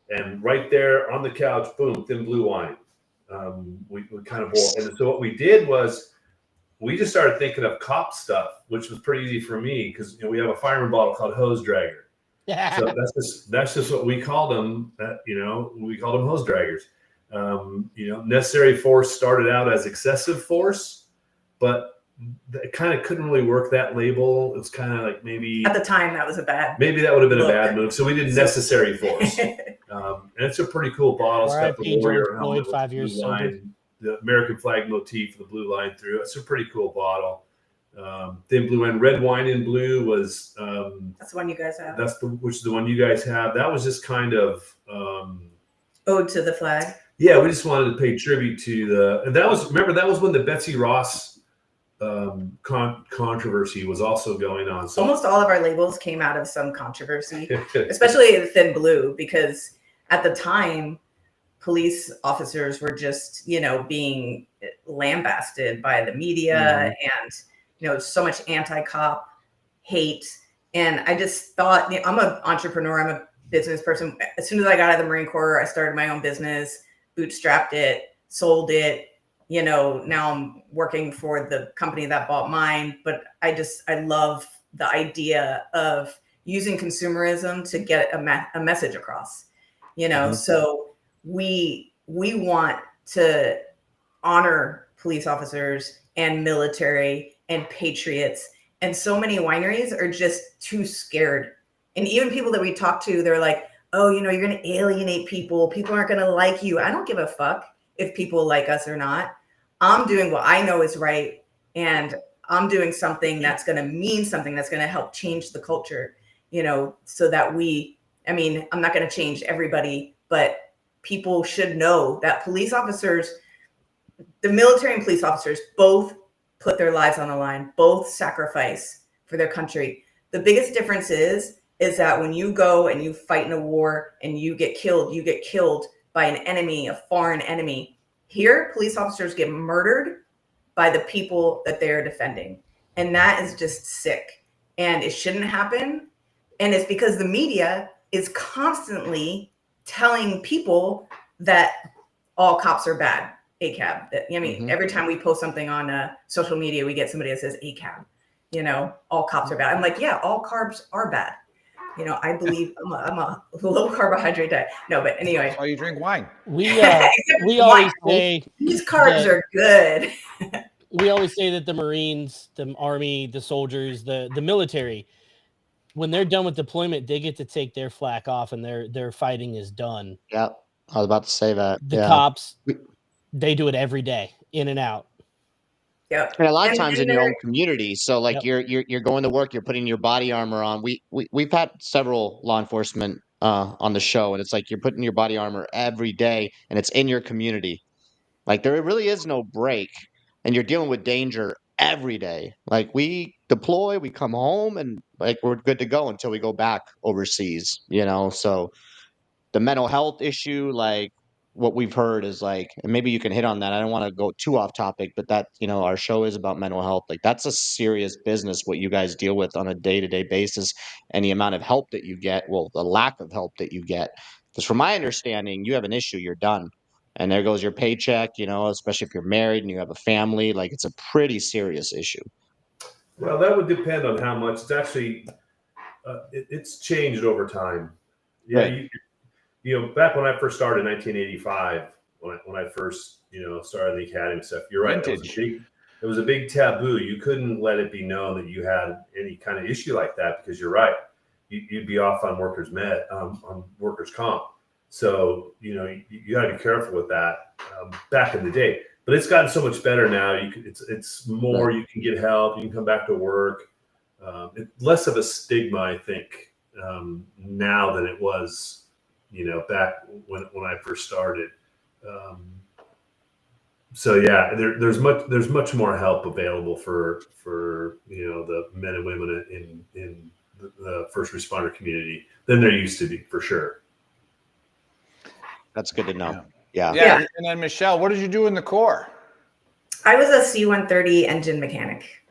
And right there on the couch, boom, Thin Blue Wine. We kind of boiled. And so what we did was we just started thinking of cop stuff, which was pretty easy for me because we have a fireman bottle called Hose Dragger. So that's just what we called them. We called them hose draggers. Necessary Force started out as excessive force, but it kind of couldn't really work that label. It was kind of like maybe at the time that was a bad. Maybe that would have been a bad move. So we did Necessary Force, and it's a pretty cool bottle. It's got the warrior helmet, 5 years line, the American flag motif, the blue line through. It's a pretty cool bottle. Thin Blue and Red Wine in Blue was that's the one you guys have. Which is the one you guys have. That was just kind of ode to the flag. Yeah, we just wanted to pay tribute to and that was when the Betsy Ross controversy was also going on. So almost all of our labels came out of some controversy, especially the Thin Blue, because at the time police officers were just being lambasted by the media and so much anti-cop hate. And I just thought, I'm an entrepreneur, I'm a business person. As soon as I got out of the Marine Corps, I started my own business, bootstrapped it, sold it. Now I'm working for the company that bought mine, but I love the idea of using consumerism to get a message across, so we want to honor police officers and military and patriots. And so many wineries are just too scared. And even people that we talk to, they're like, oh, you're going to alienate people. People aren't going to like you. I don't give a fuck if people like us or not. I'm doing what I know is right. And I'm doing something that's going to mean something, that's going to help change the culture, so that I'm not going to change everybody, but people should know that police officers, the military and police officers, both put their lives on the line, both sacrifice for their country. The biggest difference is that when you go and you fight in a war and you get killed by an enemy, a foreign enemy. Here, police officers get murdered by the people that they're defending. And that is just sick. And it shouldn't happen. And it's because the media is constantly telling people that all cops are bad. ACAB. Every time we post something on social media, we get somebody that says ACAB. All cops are bad. I'm like, yeah, all carbs are bad. I believe I'm a low carbohydrate diet. No, but anyway. That's why you drink wine. We always say these carbs are good. We always say that the Marines, the Army, the soldiers, the military, when they're done with deployment, they get to take their flak off and their fighting is done. Yeah, I was about to say that. The cops, they do it every day, in and out. Yeah, and a lot of times in your own community. So like you're going to work, you're putting your body armor on. We've had several law enforcement on the show, and it's like you're putting your body armor every day, and it's in your community. Like there really is no break, and you're dealing with danger every day. Like we deploy, we come home, and like we're good to go until we go back overseas. So the mental health issue, like what we've heard is like, and maybe you can hit on that. I don't want to go too off topic, but that, our show is about mental health. Like that's a serious business, what you guys deal with on a day-to-day basis, and the amount of help that you get, well, the lack of help that you get. Because from my understanding, you have an issue, you're done. And there goes your paycheck, especially if you're married and you have a family. Like it's a pretty serious issue. Well, that would depend on how much. It's actually, it's changed over time. Yeah, Right. Back when I first started in 1985, when I first, started the academy stuff, you're right. It was a big taboo. You couldn't let it be known that you had any kind of issue like that, because you're right. You'd be off on on workers' comp. So, you got to be careful with that back in the day. But it's gotten so much better now. It's more, you can get help. You can come back to work. Less of a stigma, I think, now than it was, back when I first started. So yeah, there's much more help available for the men and women in the first responder community than there used to be, for sure. That's good to know. Yeah. Yeah. And then Michelle, what did you do in the Corps? I was a C-130 engine mechanic.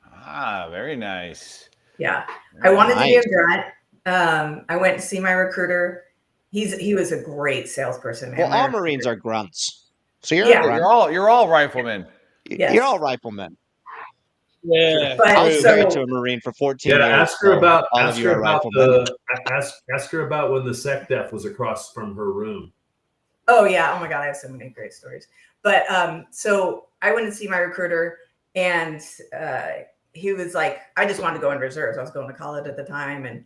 Ah, very nice. Yeah. I wanted to be a grunt. I went to see my recruiter. He was a great salesperson, man. Well, all Marines are grunts. So you're you're all riflemen. Yes. You're all riflemen. Yeah. But I was married to a Marine for 14 years. Ask her about ask her about when the SecDef was across from her room. Oh yeah. Oh my God. I have so many great stories. But so I went to see my recruiter, and he was like, I just wanted to go in reserves. I was going to college at the time, and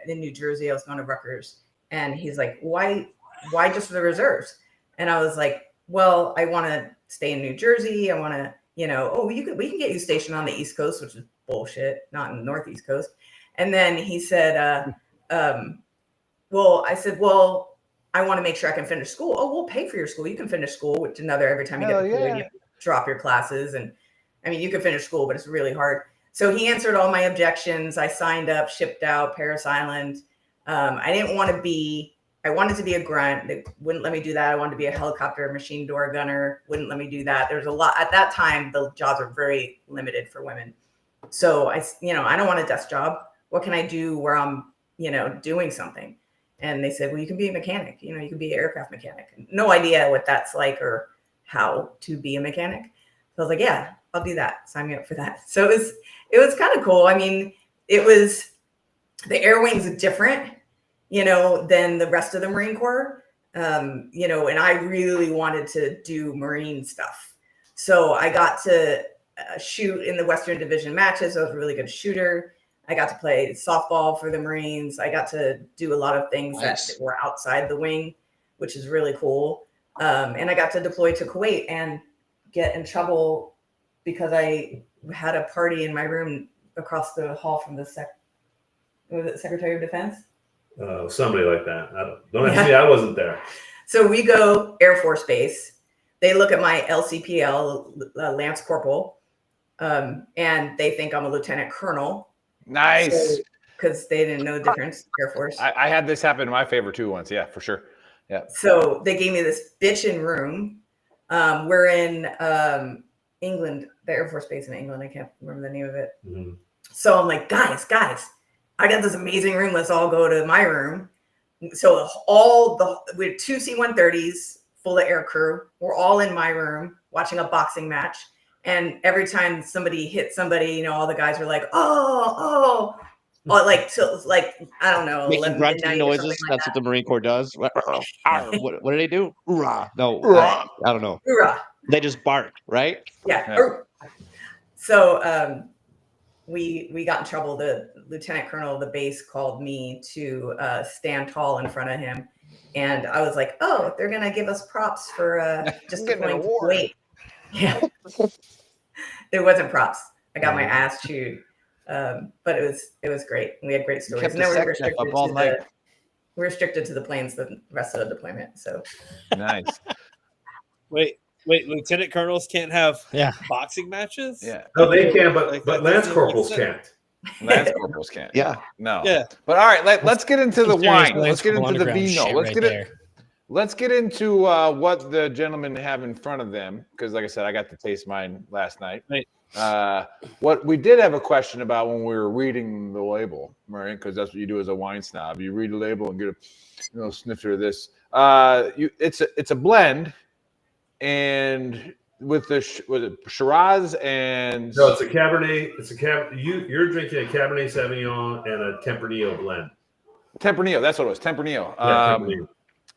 in New Jersey, I was going to Rutgers. And he's like, why just for the reserves? And I was like, well, I want to stay in New Jersey. I want to, we can get you stationed on the East Coast, which is bullshit, not in the Northeast Coast. And then he said, I said, well, I want to make sure I can finish school. Oh, we'll pay for your school. You can finish school, which every time you get deployed, you drop your classes. And I mean, you can finish school, but it's really hard. So he answered all my objections. I signed up, shipped out, Paris Island. I wanted to be a grunt. They wouldn't let me do that. I wanted to be a helicopter machine door gunner. Wouldn't let me do that. There's a lot at that time. The jobs were very limited for women. So I don't want a desk job. What can I do where I'm, doing something? And they said, well, you can be a mechanic. You can be an aircraft mechanic. No idea what that's like or how to be a mechanic. So I was like, yeah, I'll do that. Sign me up for that. So it was kind of cool. I mean, the air wings are different, than the rest of the Marine Corps, and I really wanted to do Marine stuff. So I got to shoot in the Western Division matches. I was a really good shooter. I got to play softball for the Marines. I got to do a lot of things that were outside the wing, which is really cool. And I got to deploy to Kuwait and get in trouble because I had a party in my room across the hall from the Secretary of Defense. Somebody like that. Don't ask me. I wasn't there. So we go Air Force Base. They look at my LCPL, Lance Corporal, and they think I'm a Lieutenant Colonel. Nice. Because they didn't know the difference. Air Force. I had this happen in my favor too once. Yeah, for sure. Yeah. So they gave me this bitchin' room. We're in England, the Air Force Base in England. I can't remember the name of it. Mm-hmm. So I'm like, guys, I got this amazing room. Let's all go to my room. So we had 2 C-130s full of air crew. We're all in my room watching a boxing match. And every time somebody hit somebody, all the guys were like, oh, I don't know. Making grunting noises. Like that's what the Marine Corps does. What do they do? Hoorah. No, I don't know. Hoorah. They just bark, right? Yeah. So we got in trouble. The Lieutenant Colonel of the base called me to stand tall in front of him. And I was like, oh, they're going to give us props for just deploying to Kuwait. Yeah. It wasn't props. I got my ass chewed. But it was great. We had great stories. You kept the SecDef up all night. We're restricted to the planes the rest of the deployment. So Nice. Wait, lieutenant colonels can't have boxing matches? Yeah. No, they can, but Like, but that Lance doesn't make corporals sense. can't. Lance corporals can't. Yeah. No. Yeah. But all right, let's get into the Some serious wine. Let's get Lance into the Corporal vino. shit Let's right get there. it. Let's get into what the gentlemen have in front of them, because, like I said, I got to taste mine last night. Right. What we did have a question about when we were reading the label, right? Because that's what you do as a wine snob. You read the label and get a snifter of this. It's a blend, and with the was it Shiraz and No, it's a Cabernet. It's a You're drinking a Cabernet Sauvignon and a Tempranillo blend. Tempranillo. That's what it was. Tempranillo. Yeah, Tempranillo.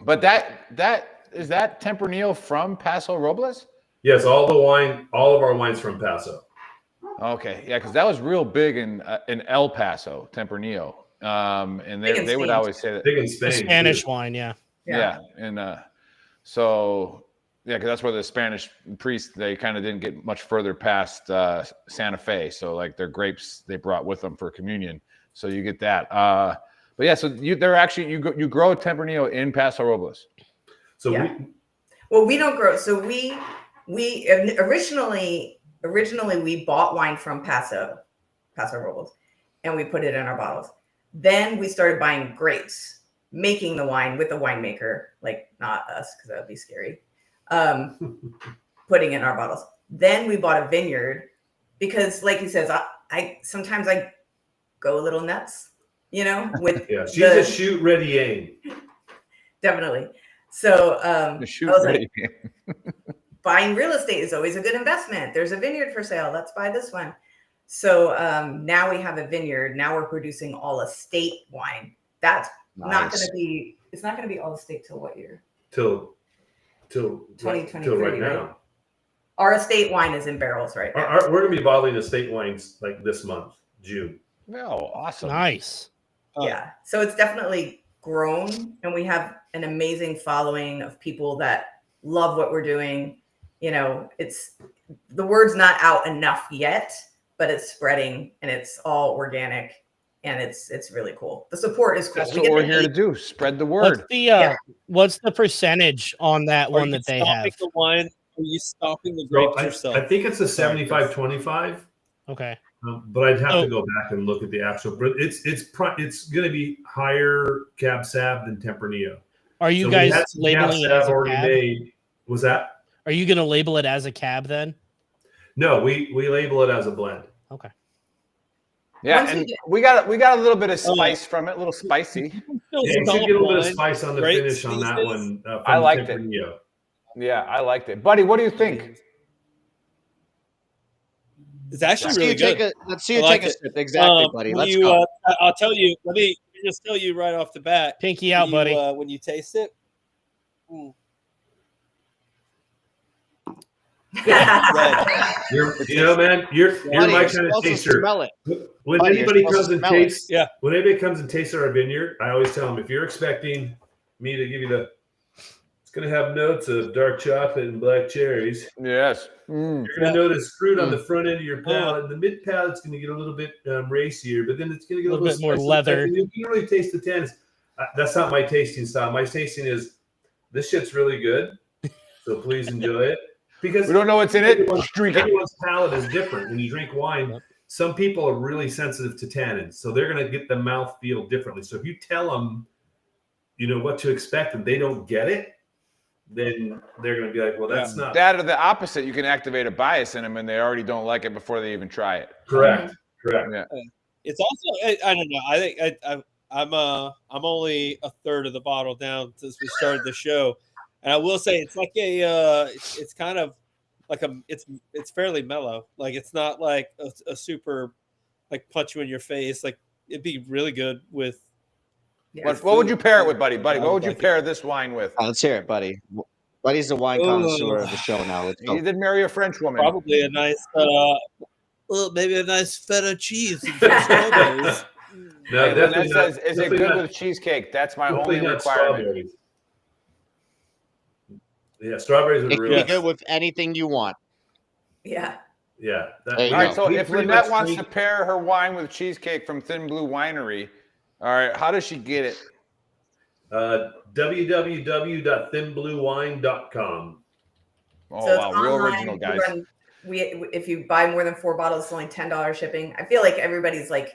But that is that Tempranillo from Paso Robles? Yes, all of our wines from Paso. Okay, yeah, because that was real big in El Paso, Tempranillo, and they would always say that. Big in Spain. Spanish too. wine, yeah. Yeah, and so yeah, because that's where the Spanish priests, they kind of didn't get much further past Santa Fe, so like their grapes they brought with them for communion, so you get that. But yeah, so you grow Tempranillo in Paso Robles. So we don't grow. So we originally we bought wine from Paso Robles, and we put it in our bottles. Then we started buying grapes, making the wine with a winemaker, like not us because that would be scary. Putting it in our bottles. Then we bought a vineyard because, like he says, I sometimes I go a little nuts, with she's a shoot ready aim. Definitely. So The shoot I was ready. buying real estate is always a good investment. There's a vineyard for sale. Let's buy this one. So now we have a vineyard. Now we're producing all estate wine. That's not going to be. It's not going to be all estate till what year? Till 2023, right now. right? Our estate wine is in barrels right now. We're going to be bottling estate wines like this month, June. Oh, awesome! Nice. Yeah. So it's definitely grown, and we have an amazing following of people that love what we're doing. It's the word's not out enough yet, but it's spreading, and it's all organic, and it's really cool. The support is cool. That's what we're here to do: spread the word. What's the percentage on that one that they have? The wine? Are you stopping the grapes yourself? I think it's a 75-25. Okay. But I'd have to go back and look at the actual. But it's going to be higher Cab Sav than Tempranillo. Are you guys labeling it as a already cab? made? Was that? Are you going to label it as a cab then? No, we label it as a blend. Okay. Yeah, and we got a little bit of spice from it, a little spicy. Yeah, you should get a little bit of spice on the finish on that one. From I liked Tempranillo. it. Yeah, I liked it, buddy. What do you think? It's actually really good. Let's see you take a sip. Exactly, buddy. Let's go. I'll tell you. Let me just tell you right off the bat. Pinky out, buddy. When you taste it. Man, you're my kind of taster. When anybody comes and tastes, when anybody comes and tastes our vineyard, I always tell them, if you're expecting me to give you it's going to have notes of dark chocolate and black cherries. Yes. You're going to notice fruit on the front end of your palate. And the mid palate's going to get a little bit racier, but then it's going to get a little bit more leather. You can really taste the tannins. That's not my tasting style. My tasting is, this shit's really good, so please enjoy it. Because we don't know what's in it. Everyone's palate is different. When you drink wine, some people are really sensitive to tannins, so they're going to get the mouth feel differently. So if you tell them, what to expect, and they don't get it, then they're going to be like, well, that's not. That or the opposite. You can activate a bias in them, and they already don't like it before they even try it. Correct. Yeah. It's also, I don't know. I think I'm only a third of the bottle down since we started the show, and I will say it's like it's kind of like it's fairly mellow. Like it's not like a super like punch you in your face. Like it'd be really good with. What would you pair it with, buddy? What would you pair this wine with? Let's hear it, buddy. Buddy's the wine connoisseur of the show now. Let's go. He did marry a French woman. Probably a nice, maybe a nice feta cheese and some strawberries. No, that says, is it good with cheesecake? That's my only requirement. Yeah, strawberries are it really can be good with anything you want. Yeah. Yeah. All right, so if Lynette wants to pair her wine with cheesecake from Thin Blue Winery, all right, how does she get it? www.thinbluewine.com. Oh, So it's wow. Real online. original, guys. If you buy more than 4 bottles, it's only $10 shipping. I feel like everybody's like,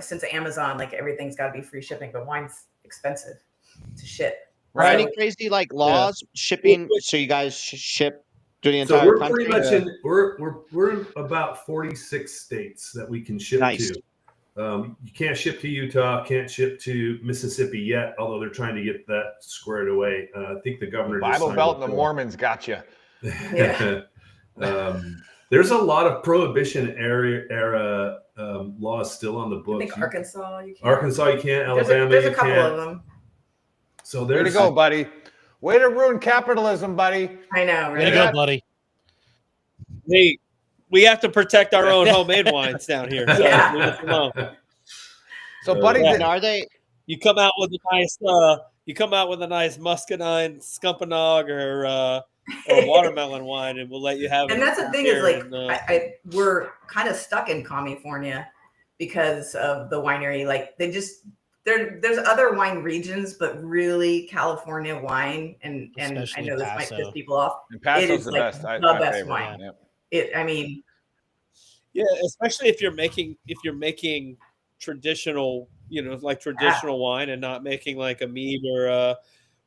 since Amazon, like everything's got to be free shipping, but wine's expensive to ship. Right. So, Any crazy like laws shipping? So you guys ship through the So entire we're country? pretty much in we're in about 46 states that we can ship Nice. to. You can't ship to Utah, can't ship to Mississippi yet, although they're trying to get that squared away. I think the governor just Bible signed Belt a and the bill. Mormons got you. Yeah. There's a lot of prohibition era laws still on the I books. think Arkansas, you can't. Arkansas, you can't. Alabama, there's a you couple can't. of them. So Way to there's go, buddy. Way to ruin capitalism, buddy. I know, Way right? to go, buddy. Hey, we have to protect our own homemade wines down here. So Yeah. leave us alone. So, buddy, Yeah. And are they? You come out with a nice muscadine scumpanog or watermelon wine, and we'll let you have it. And that's the thing here. is, like, And, we're kind of stuck in California because of the winery. Like, there's other wine regions, but really California wine, and Especially I know this might Paso. piss people off. And It Paso's is the like best. the My best favorite. wine. Yep. I mean, yeah, especially if you're making traditional, like traditional wine, and not making like a mead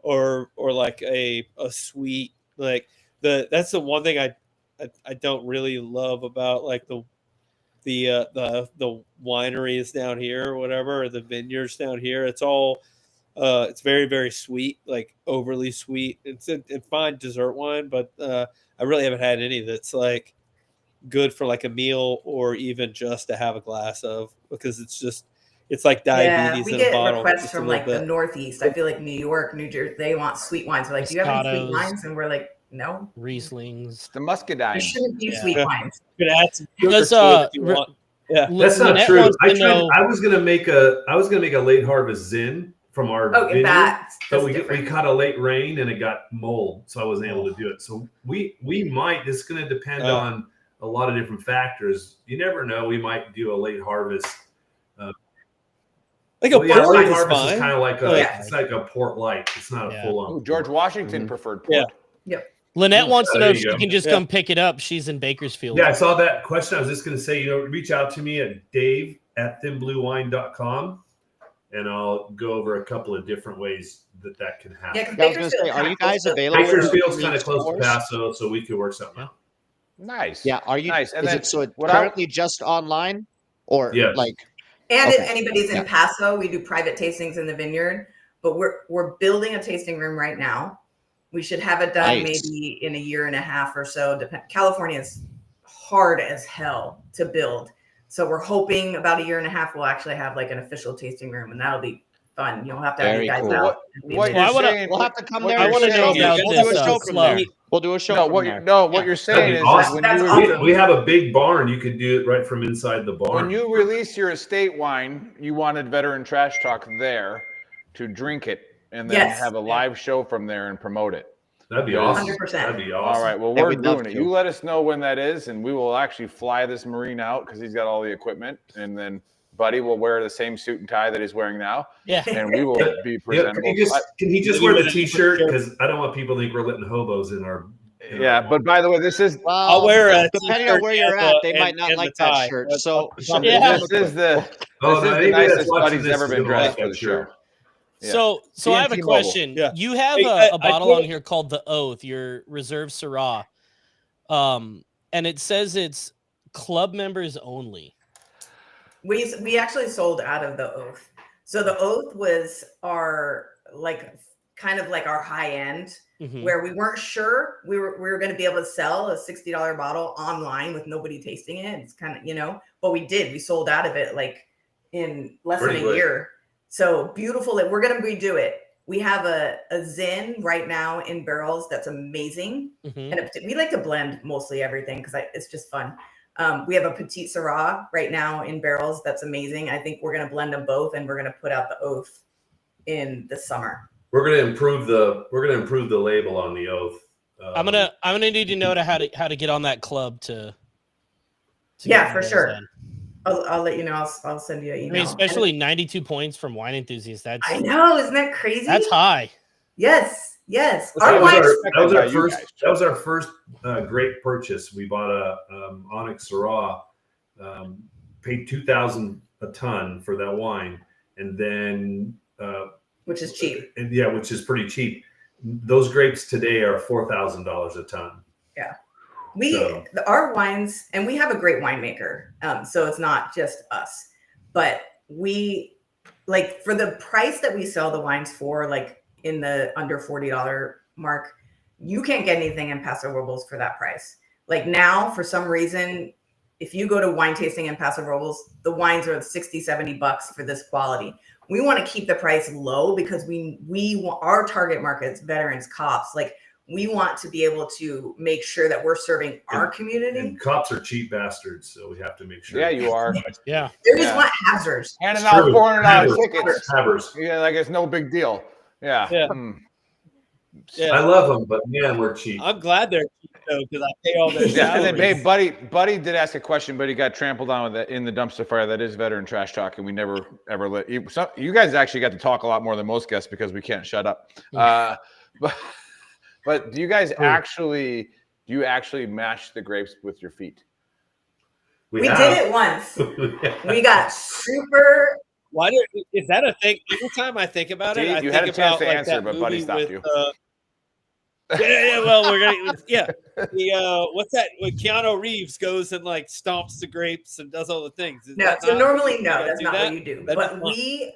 or like a sweet, like that's the one thing I don't really love about like the wineries down here or whatever, or the vineyards down here. It's all it's very, very sweet, like overly sweet. It's a fine dessert wine, but I really haven't had any that's like good for like a meal or even just to have a glass of, because it's like diabetes we in get a bottle. requests just a from little like the bit. Northeast. I feel like New York, New Jersey, they want sweet wines. They're like, do you have any sweet Moscatos. wines? And we're like, no, Rieslings. The muscadine. there shouldn't be Yeah. sweet wines. You could add some sugar Does, to it if you want. Yeah. That's not Lynette true. wants to know- I was gonna make a late harvest Zin from our vineyard, that's but we different. caught a late rain and it got mold, so I wasn't able to do it. So we might. It's going to depend on a lot of different factors. You never know. We might do a late harvest. Like a late port is harvest fine. is kind of like Yeah. it's like a port light. It's not a full on. Ooh, George Washington preferred port. Yep. Lynette wants to Oh, know there if you she go. can just Yeah. come pick it up. She's in Bakersfield. Yeah, I saw that question. I was just going to say, reach out to me at dave@thinbluewine.com, and I'll go over a couple of different ways that can happen. Yeah, because I was gonna say, are you guys available? Bakersfield's in kind of close to stores? Paso, so we could work something out. Nice. Yeah. Are you? Nice. And is then it so? It's what I- currently just online, or Yes. like? And Okay. if anybody's in Yeah. Paso, we do private tastings in the vineyard, but we're building a tasting room right now. We should have it done Nice. maybe in a year and a half or so. California is hard as hell to build. So we're hoping about a year and a half, we'll actually have like an official tasting room, and that'll be fun. You'll have to have Very you guys cool. out. What Well, I you're wanna- saying, We'll have to come what there. I and wanna show know you. about We'll this, do a show from club. there. We'll do a show. no, from what there. you're saying That'd is be awesome. when That's you awesome. We have a big barn. You could do it right from inside the barn. when you release your estate wine, you wanted Veteran Trash Talk there to drink it and then Yes. have a live show from there and promote it. That'd be awesome. 100%. That'd be awesome. All right, well, Yeah, we're we'd love doing it. to. You let us know when that is, and we will actually fly this Marine out because he's got all the equipment, and then Buddy will wear the same suit and tie that he's wearing now, Yeah. and we will be Yeah, presentable. can he just wear the T-shirt? Because I don't want people to think we're letting hobos in our. Yeah, but by the way, this is Well, I'll wear a depending on t-shirt where you're and at, the- they might and- not and like the that tie. shirt. That's- So that's- Yeah. this is the Oh, no, anybody that's nicest watching Buddy's this ever is been gonna dressed like for that the shirt. show. Yeah. So I have a TNT question. Yeah. You have Hey, a I bottle told- on here called the Oath, your reserve Syrah. And it says it's club members only. We actually sold out of the Oath. So the Oath was our kind of like our high end, Mhm. where we weren't sure we were going to be able to sell a $60 bottle online with nobody tasting it. It's kind of, but we did. We sold out of it like in less Pretty than a quick. year. So beautiful that we're going to redo it. We have a Zin right now in barrels that's amazing. Mhm. And we like to blend mostly everything because it's just fun. We have a Petite Syrah right now in barrels that's amazing. I think we're going to blend them both, and we're going to put out the Oath in the summer. We're gonna improve the label on the Oath. I'm gonna need to know how to get on that club to Yeah, get for those sure. in. I'll let you know. I'll send you an email. I mean, especially 92 points from wine enthusiasts. That's I know, isn't that crazy? That's high. Yes. That was our first grape purchase. We bought a Onyx Syrah, paid $2,000 a ton for that wine, and then which is cheap. And yeah, which is pretty cheap. Those grapes today are $4,000 a ton. Yeah. Our wines, and we have a great winemaker. So it's not just us, but we like for the price that we sell the wines for, like in the under $40 mark, you can't get anything in Paso Robles for that price. Like now, for some reason, if you go to wine tasting in Paso Robles, the wines are $60-$70 for this quality. We want to keep the price low because we want our target markets, veterans, cops, like we want to be able to make sure that we're serving our community. And cops are cheap bastards, so we have to make sure. Yeah, you are. Yeah. They just want hazards. Handing out $400 tickets. Havers. Yeah, like it's no big deal. Yeah. Yeah. Yeah. I love them, but man, we're cheap. I'm glad they're cheap though, because I pay all their salaries. And then, Buddy did ask a question, but he got trampled on with that in the dumpster fire. That is veteran trash talk, and we never ever let you. You guys actually got to talk a lot more than most guests because we can't shut up. But do you guys actually mash the grapes with your feet? We did it once. We got super. Why is that a thing? Every time I think about it, I you think had a chance about to like answer, that but movie Buddy stopped with, you. Yeah. Well, we're gonna. Yeah. The what's that? When Keanu Reeves goes and like stomps the grapes and does all the things. Normally, no, that's not what you do. But we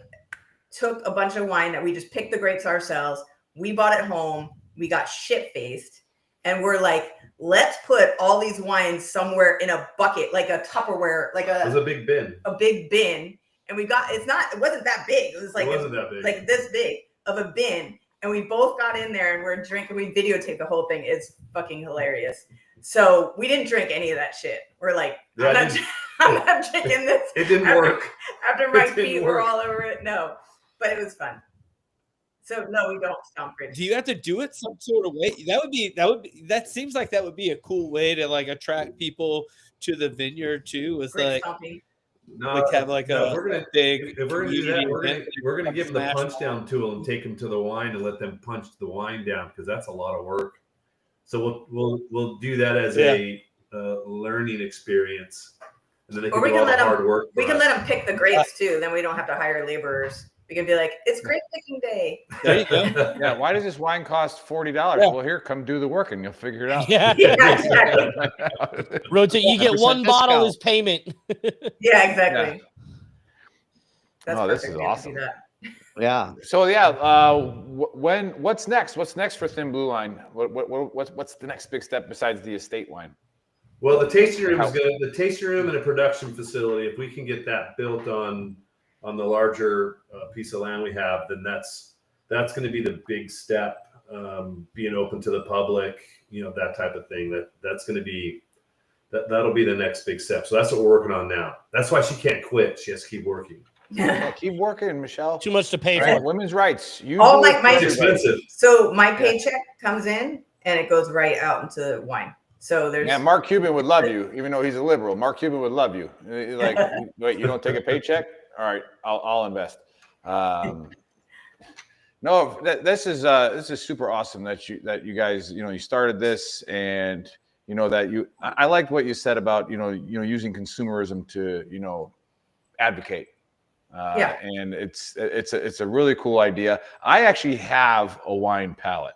took a bunch of wine that we just picked the grapes ourselves. We bought it home. We got shit-faced, and we're like, let's put all these wines somewhere in a bucket, like a Tupperware, like it was a big bin. A big bin. And we got it wasn't that big. It was like like this big of a bin. And we both got in there and we're drinking. We videotaped the whole thing. It's fucking hilarious. So we didn't drink any of that shit. We're like, I'm not drinking this. It didn't work. After my feet were all over it. No, but it was fun. So no, we don't stomp grapes. Do you have to do it some sort of way? That seems like that would be a cool way to like attract people to the vineyard too. Is like stomping. No, like have like a big. If we're gonna do that, we're gonna give them the punch down tool and take them to the wine and let them punch the wine down because that's a lot of work. So we'll do that as a learning experience, and then they can do all the hard work. We can let them pick the grapes too. Then we don't have to hire laborers. We can be like, it's grape picking day. There you go. Yeah. Why does this wine cost $40? Yeah. Well, here, come do the work and you'll figure it out. Yeah. Exactly. Rotate. You get one bottle as payment. Yeah, exactly. Yeah. That's this is awesome. Yeah. So what's next? What's next for Thin Blue Line? What's the next big step besides the estate wine? Well, the tasting room is good. The tasting room and a production facility. If we can get that built on the larger piece of land we have, then that's going to be the big step. Being open to the public, that type of thing. That's going to be that'll be the next big step. So that's what we're working on now. That's why she can't quit. She has to keep working. Yeah, keep working, Michelle. Too much to pay for. Women's rights. It's expensive. So my paycheck comes in and it goes right out into wine. So there's Mark Cuban would love you, even though he's a liberal. Mark Cuban would love you. Like, wait, you don't take a paycheck? All right, I'll invest. No, this is super awesome that you guys you started this, and I liked what you said about using consumerism to advocate. And it's a really cool idea. I actually have a wine palate,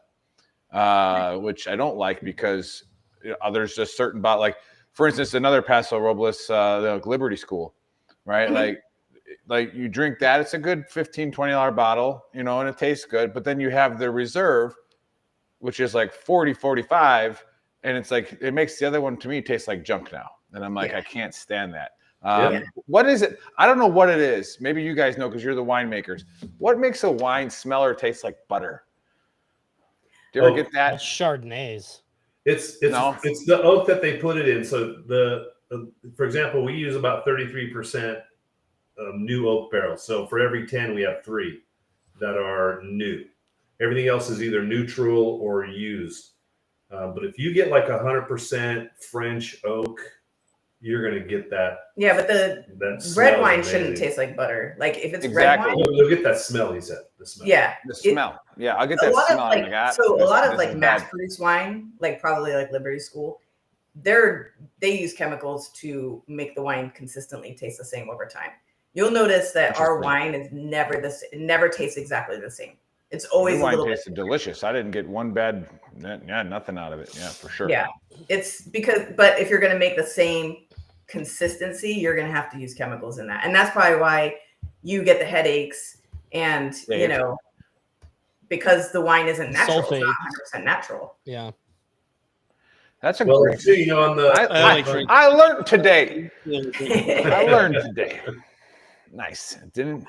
which I don't like because there's just certain like for instance another Paso Robles the Liberty School, right? Mm-hmm. Like you drink that, it's a good $15-$20 bottle, and it tastes good. But then you have the Reserve, which is like $40-$45, and it's like it makes the other one to me taste like junk now. And I'm like, I can't stand that. What is it? I don't know what it is. Maybe you guys know because you're the winemakers. What makes a wine smell or taste like butter? Do you ever get that? Chardonnays. It's the oak that they put it in. So for example, we use about 33% new oak barrels. So for every 10, we have 3 that are new. Everything else is either neutral or used. But if you get like 100% French oak, you're gonna get that. Yeah, but the that red smell wine is shouldn't amazing. taste like butter. Like if it's Exactly. red wine, You'll get that smell. He said the smell. yeah. The smell. Yeah, I'll get A that lot smell. of I'm like, ah, so a this- lot of this like is mass bad. produced wine, like probably like Liberty School, they use chemicals to make the wine consistently taste the same over time. You'll notice that our wine is never this, it never tastes exactly the same. It's always Your a little wine bit. tasted delicious. I didn't get one bad, nothing out of it. Yeah, for sure. Yeah, it's because, but if you're going to make the same consistency, you're going to have to use chemicals in that. And that's probably why you get the headaches and, you know, because the wine isn't natural. It's not 100% natural. Yeah. That's a well, great. see, on the I learned today. I learned today. Nice. It didn't.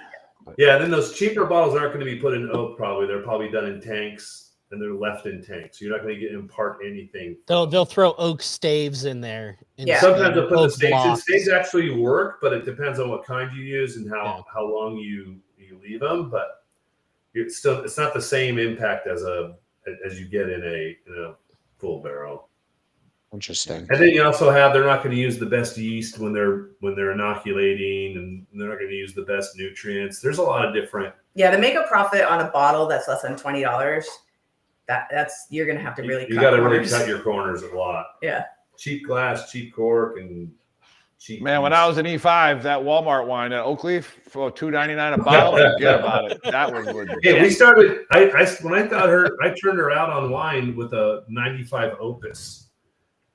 Yeah, then those cheaper bottles aren't going to be put in oak. Probably they're probably done in tanks and they're left in tanks. So you're not going to get impart anything. They'll throw oak staves in there. Yeah. Sometimes they'll put the oak staves in. blocks. Staves actually work, but it depends on what kind you use and how long you leave them. But it's not the same impact as you get in a full barrel. Interesting. And then you also have they're not going to use the best yeast when they're inoculating, and they're not going to use the best nutrients. There's a lot of different. Yeah, to make a profit on a bottle that's less than $20, that's you're gonna have to really. You got to really cut your corners a lot. Yeah. Cheap glass, cheap cork, and cheap. Man, when I was in E5, that Walmart wine at Oakleaf for $2.99 a bottle, forget about it. That was legit. Yeah, we started. When I got her, I turned her out on wine with a 95 Opus.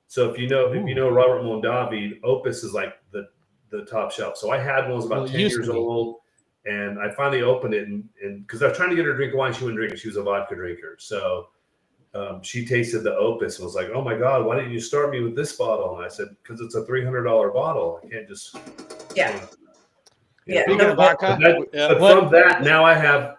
So if you know Robert Mondavi, Opus is like the top shelf. So I had one was about 10 years old, and I finally opened it and because I was trying to get her to drink wine, she wouldn't drink it. She was a vodka drinker. So she tasted the Opus and was like, "Oh my God, why didn't you start me with this bottle?" And I said, "Because it's a $300 bottle. I can't just." Yeah. Yeah. Speaking of vodka, but from that, now I have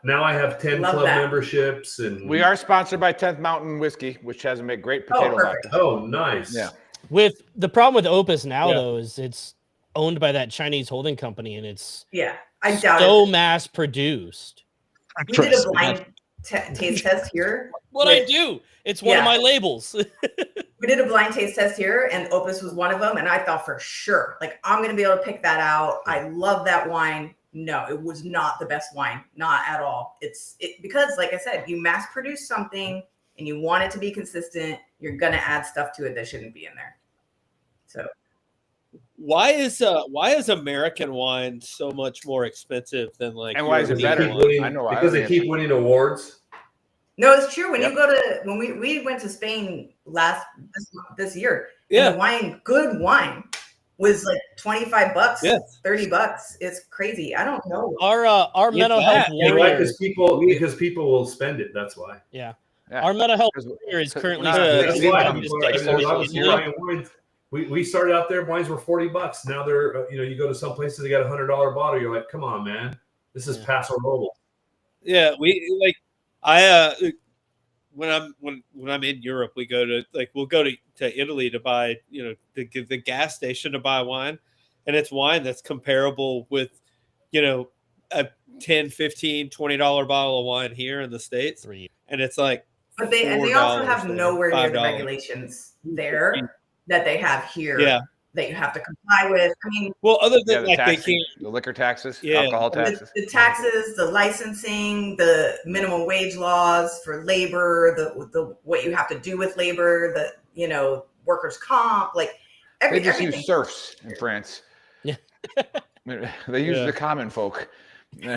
10 Love club that. memberships, and we are sponsored by 10th Mountain Whiskey, which has a great potato perfect. vodka. Oh, nice. Yeah. With the problem with Opus now, though, is it's owned by that Chinese holding company, and it's I doubt so it. mass produced. We did a blind taste test here. What I do? It's one of my labels. We did a blind taste test here, and Opus was one of them. And I thought for sure, like, I'm going to be able to pick that out. I love that wine. No, it was not the best wine. Not at all. Because, like I said, you mass produce something and you want it to be consistent, you're going to add stuff to it that shouldn't be in there. So why is American wine so much more expensive than like? And why is it better? I know because they keep winning awards. no, it's true. When you go to when we went to Spain this year, and the wine, good wine, was like $25, $30. It's crazy. I don't know. Our mental health warrior, because people will spend it. That's why. Yeah. Our mental health warrior is currently. We started out there. Wines were $40. Now they're you go to some places they got $100 bottle. You're like, come on, man, this is Paso Robles. Yeah, when I'm in Europe, we go to we'll go to Italy to buy the gas station to buy wine, and it's wine that's comparable with a $10, $15, $20 bottle of wine here in the States, and it's like. But they also have nowhere near the regulations there that they have here. Yeah. That you have to comply with. I mean, well, other than the liquor taxes, alcohol taxes, the taxes, the licensing, the minimum wage laws for labor, the what you have to do with labor, the workers' comp, like they just everything. use serfs in France. Yeah, they use the common folk. So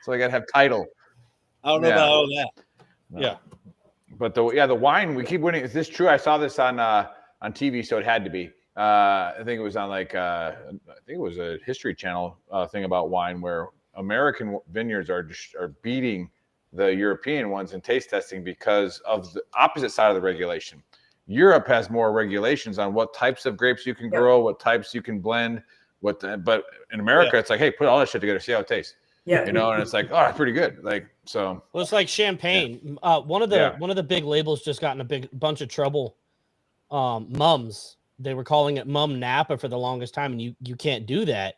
they got to have title. I don't know about all that. No. Yeah, but the wine we keep winning. Is this true? I saw this on TV, so it had to be. I think it was on I think it was a History Channel thing about wine, where American vineyards are beating the European ones in taste testing because of the opposite side of the regulation. Europe has more regulations on what types of grapes you can grow, what types you can blend. But in America, it's like, hey, put all that shit together, see how it tastes. Yeah, and it's like, oh, it's pretty good. So. Well, it's like champagne. Yeah. One of the big labels just got in a bunch of trouble. Mums. They were calling it Mum Napa for the longest time, and you can't do that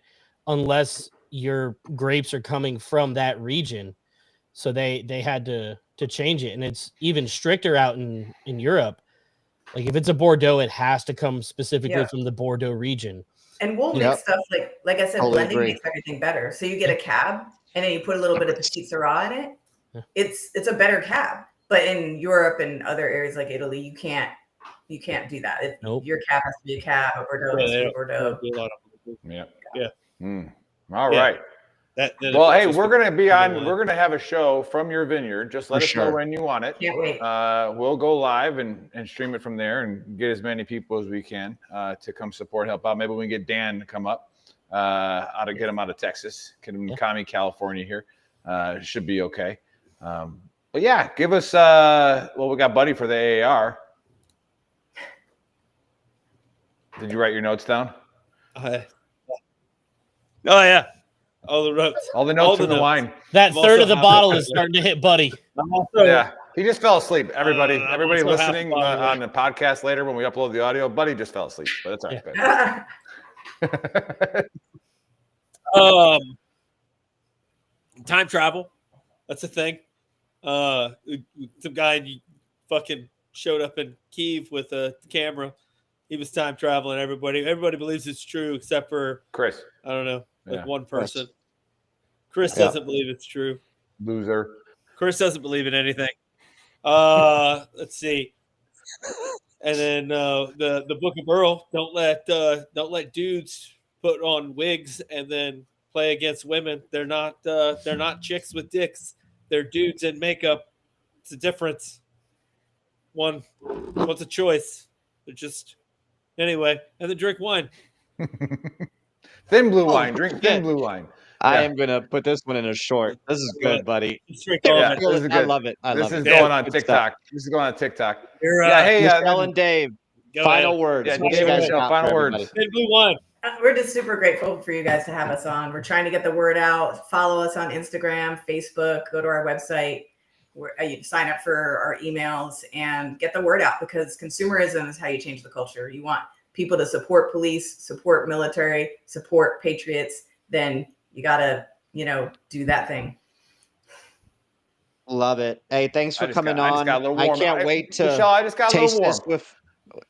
unless your grapes are coming from that region. So they had to change it, and it's even stricter out in Europe. Like if it's a Bordeaux, it has to come specifically Yeah. from the Bordeaux region. And we'll Yep. make stuff like I said, Totally blending agree. makes everything better. So you get a cab and then you put a little bit of Petite Syrah in it. Yeah. It's a better cab. But in Europe and other areas like Italy, you can't do that. Nope. Your cab has to be a cab, a Bordeaux has to be a Bordeaux. Yeah. Yeah. All Yeah. right. Well, hey, we're gonna be on. We're gonna have a show from your vineyard. Just let us know when you want it. Can't wait. We'll go live and stream it from there and get as many people as we can to come support, help out. Maybe we can get Dan to come up. Get him out of Texas, get him Kami, California here. Should be okay. But yeah, give us. We got Buddy for the AAR. Did you write your notes down? Oh yeah. All the notes. All the notes from the wine. That third of the bottle is starting to hit Buddy. Yeah, he just fell asleep. Everybody listening half on the podcast later when we upload the audio, Buddy just fell asleep. But it's all right. Time travel. That's a thing. Some guy fucking showed up in Kyiv with a camera. He was time traveling. Everybody believes it's true except for Chris. I don't know, one person. Chris. Chris doesn't believe it's true. Loser. Chris doesn't believe in anything. Let's see. And then the Book of Earl. Don't let dudes put on wigs and then play against women. They're not chicks with dicks. They're dudes in makeup. It's a difference. One's a choice. They're just anyway. And then drink wine. Thin blue wine. Drink thin blue wine. I am gonna put this one in a short. This is good, buddy. This is good. I love it. This is going on TikTok. This is going on TikTok. Hey, Michelle and Dave. Final words. Yeah, Dave and Michelle, final words. Thin blue wine. We're just super grateful for you guys to have us on. We're trying to get the word out. Follow us on Instagram, Facebook, go to our website. You sign up for our emails and get the word out, because consumerism is how you change the culture. You want people to support police, support military, support patriots. Then you got to, do that thing. Love it. Hey, thanks for coming on. I can't wait to Michelle, I just got a little warm.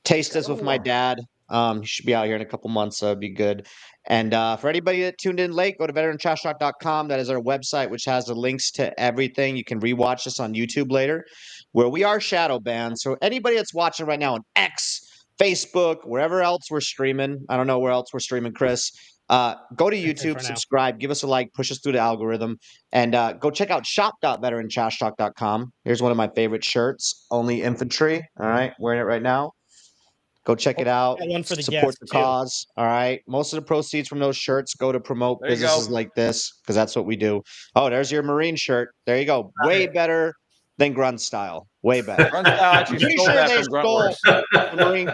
taste this with my dad. He should be out here in a couple months, so it'd be good. And for anybody that tuned in late, go to VeteranTrashTalk.com. That is our website, which has the links to everything. You can rewatch this on YouTube later, where we are shadow banned. So anybody that's watching right now on X, Facebook, wherever else we're streaming, I don't know where else we're streaming, Chris. Go to YouTube, subscribe, give us a like, push us through the algorithm, and go check out shop.veterantrashtalk.com. Here's one of my favorite shirts, Only Infantry. All right, wearing it right now. Go check it out. One for the support guests, the too. cause. All right. Most of the proceeds from those shirts go to promote There you businesses go. like this, because that's what we do. Oh, there's your Marine shirt. There you go. Way better than Grunt Style. Way better. Grunt Style actually Pretty stole sure that they from stole Gruntworks. the Marine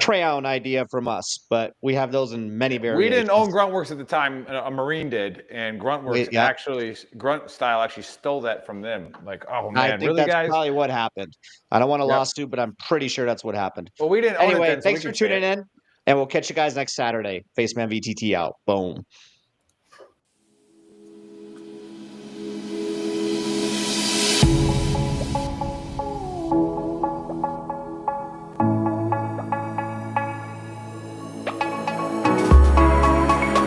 crayon idea from us, but we have those in many variations. We didn't own Gruntworks at the time. A Marine did, and Grunt Style actually stole that from them. Like, oh man, I think really, that's guys? probably what happened. I don't want a lawsuit, but I'm pretty sure that's what happened. Well, we didn't own it Anyway, then, so thanks we for can say tuning it. in, and we'll catch you guys next Saturday. Faceman VTT out. Boom.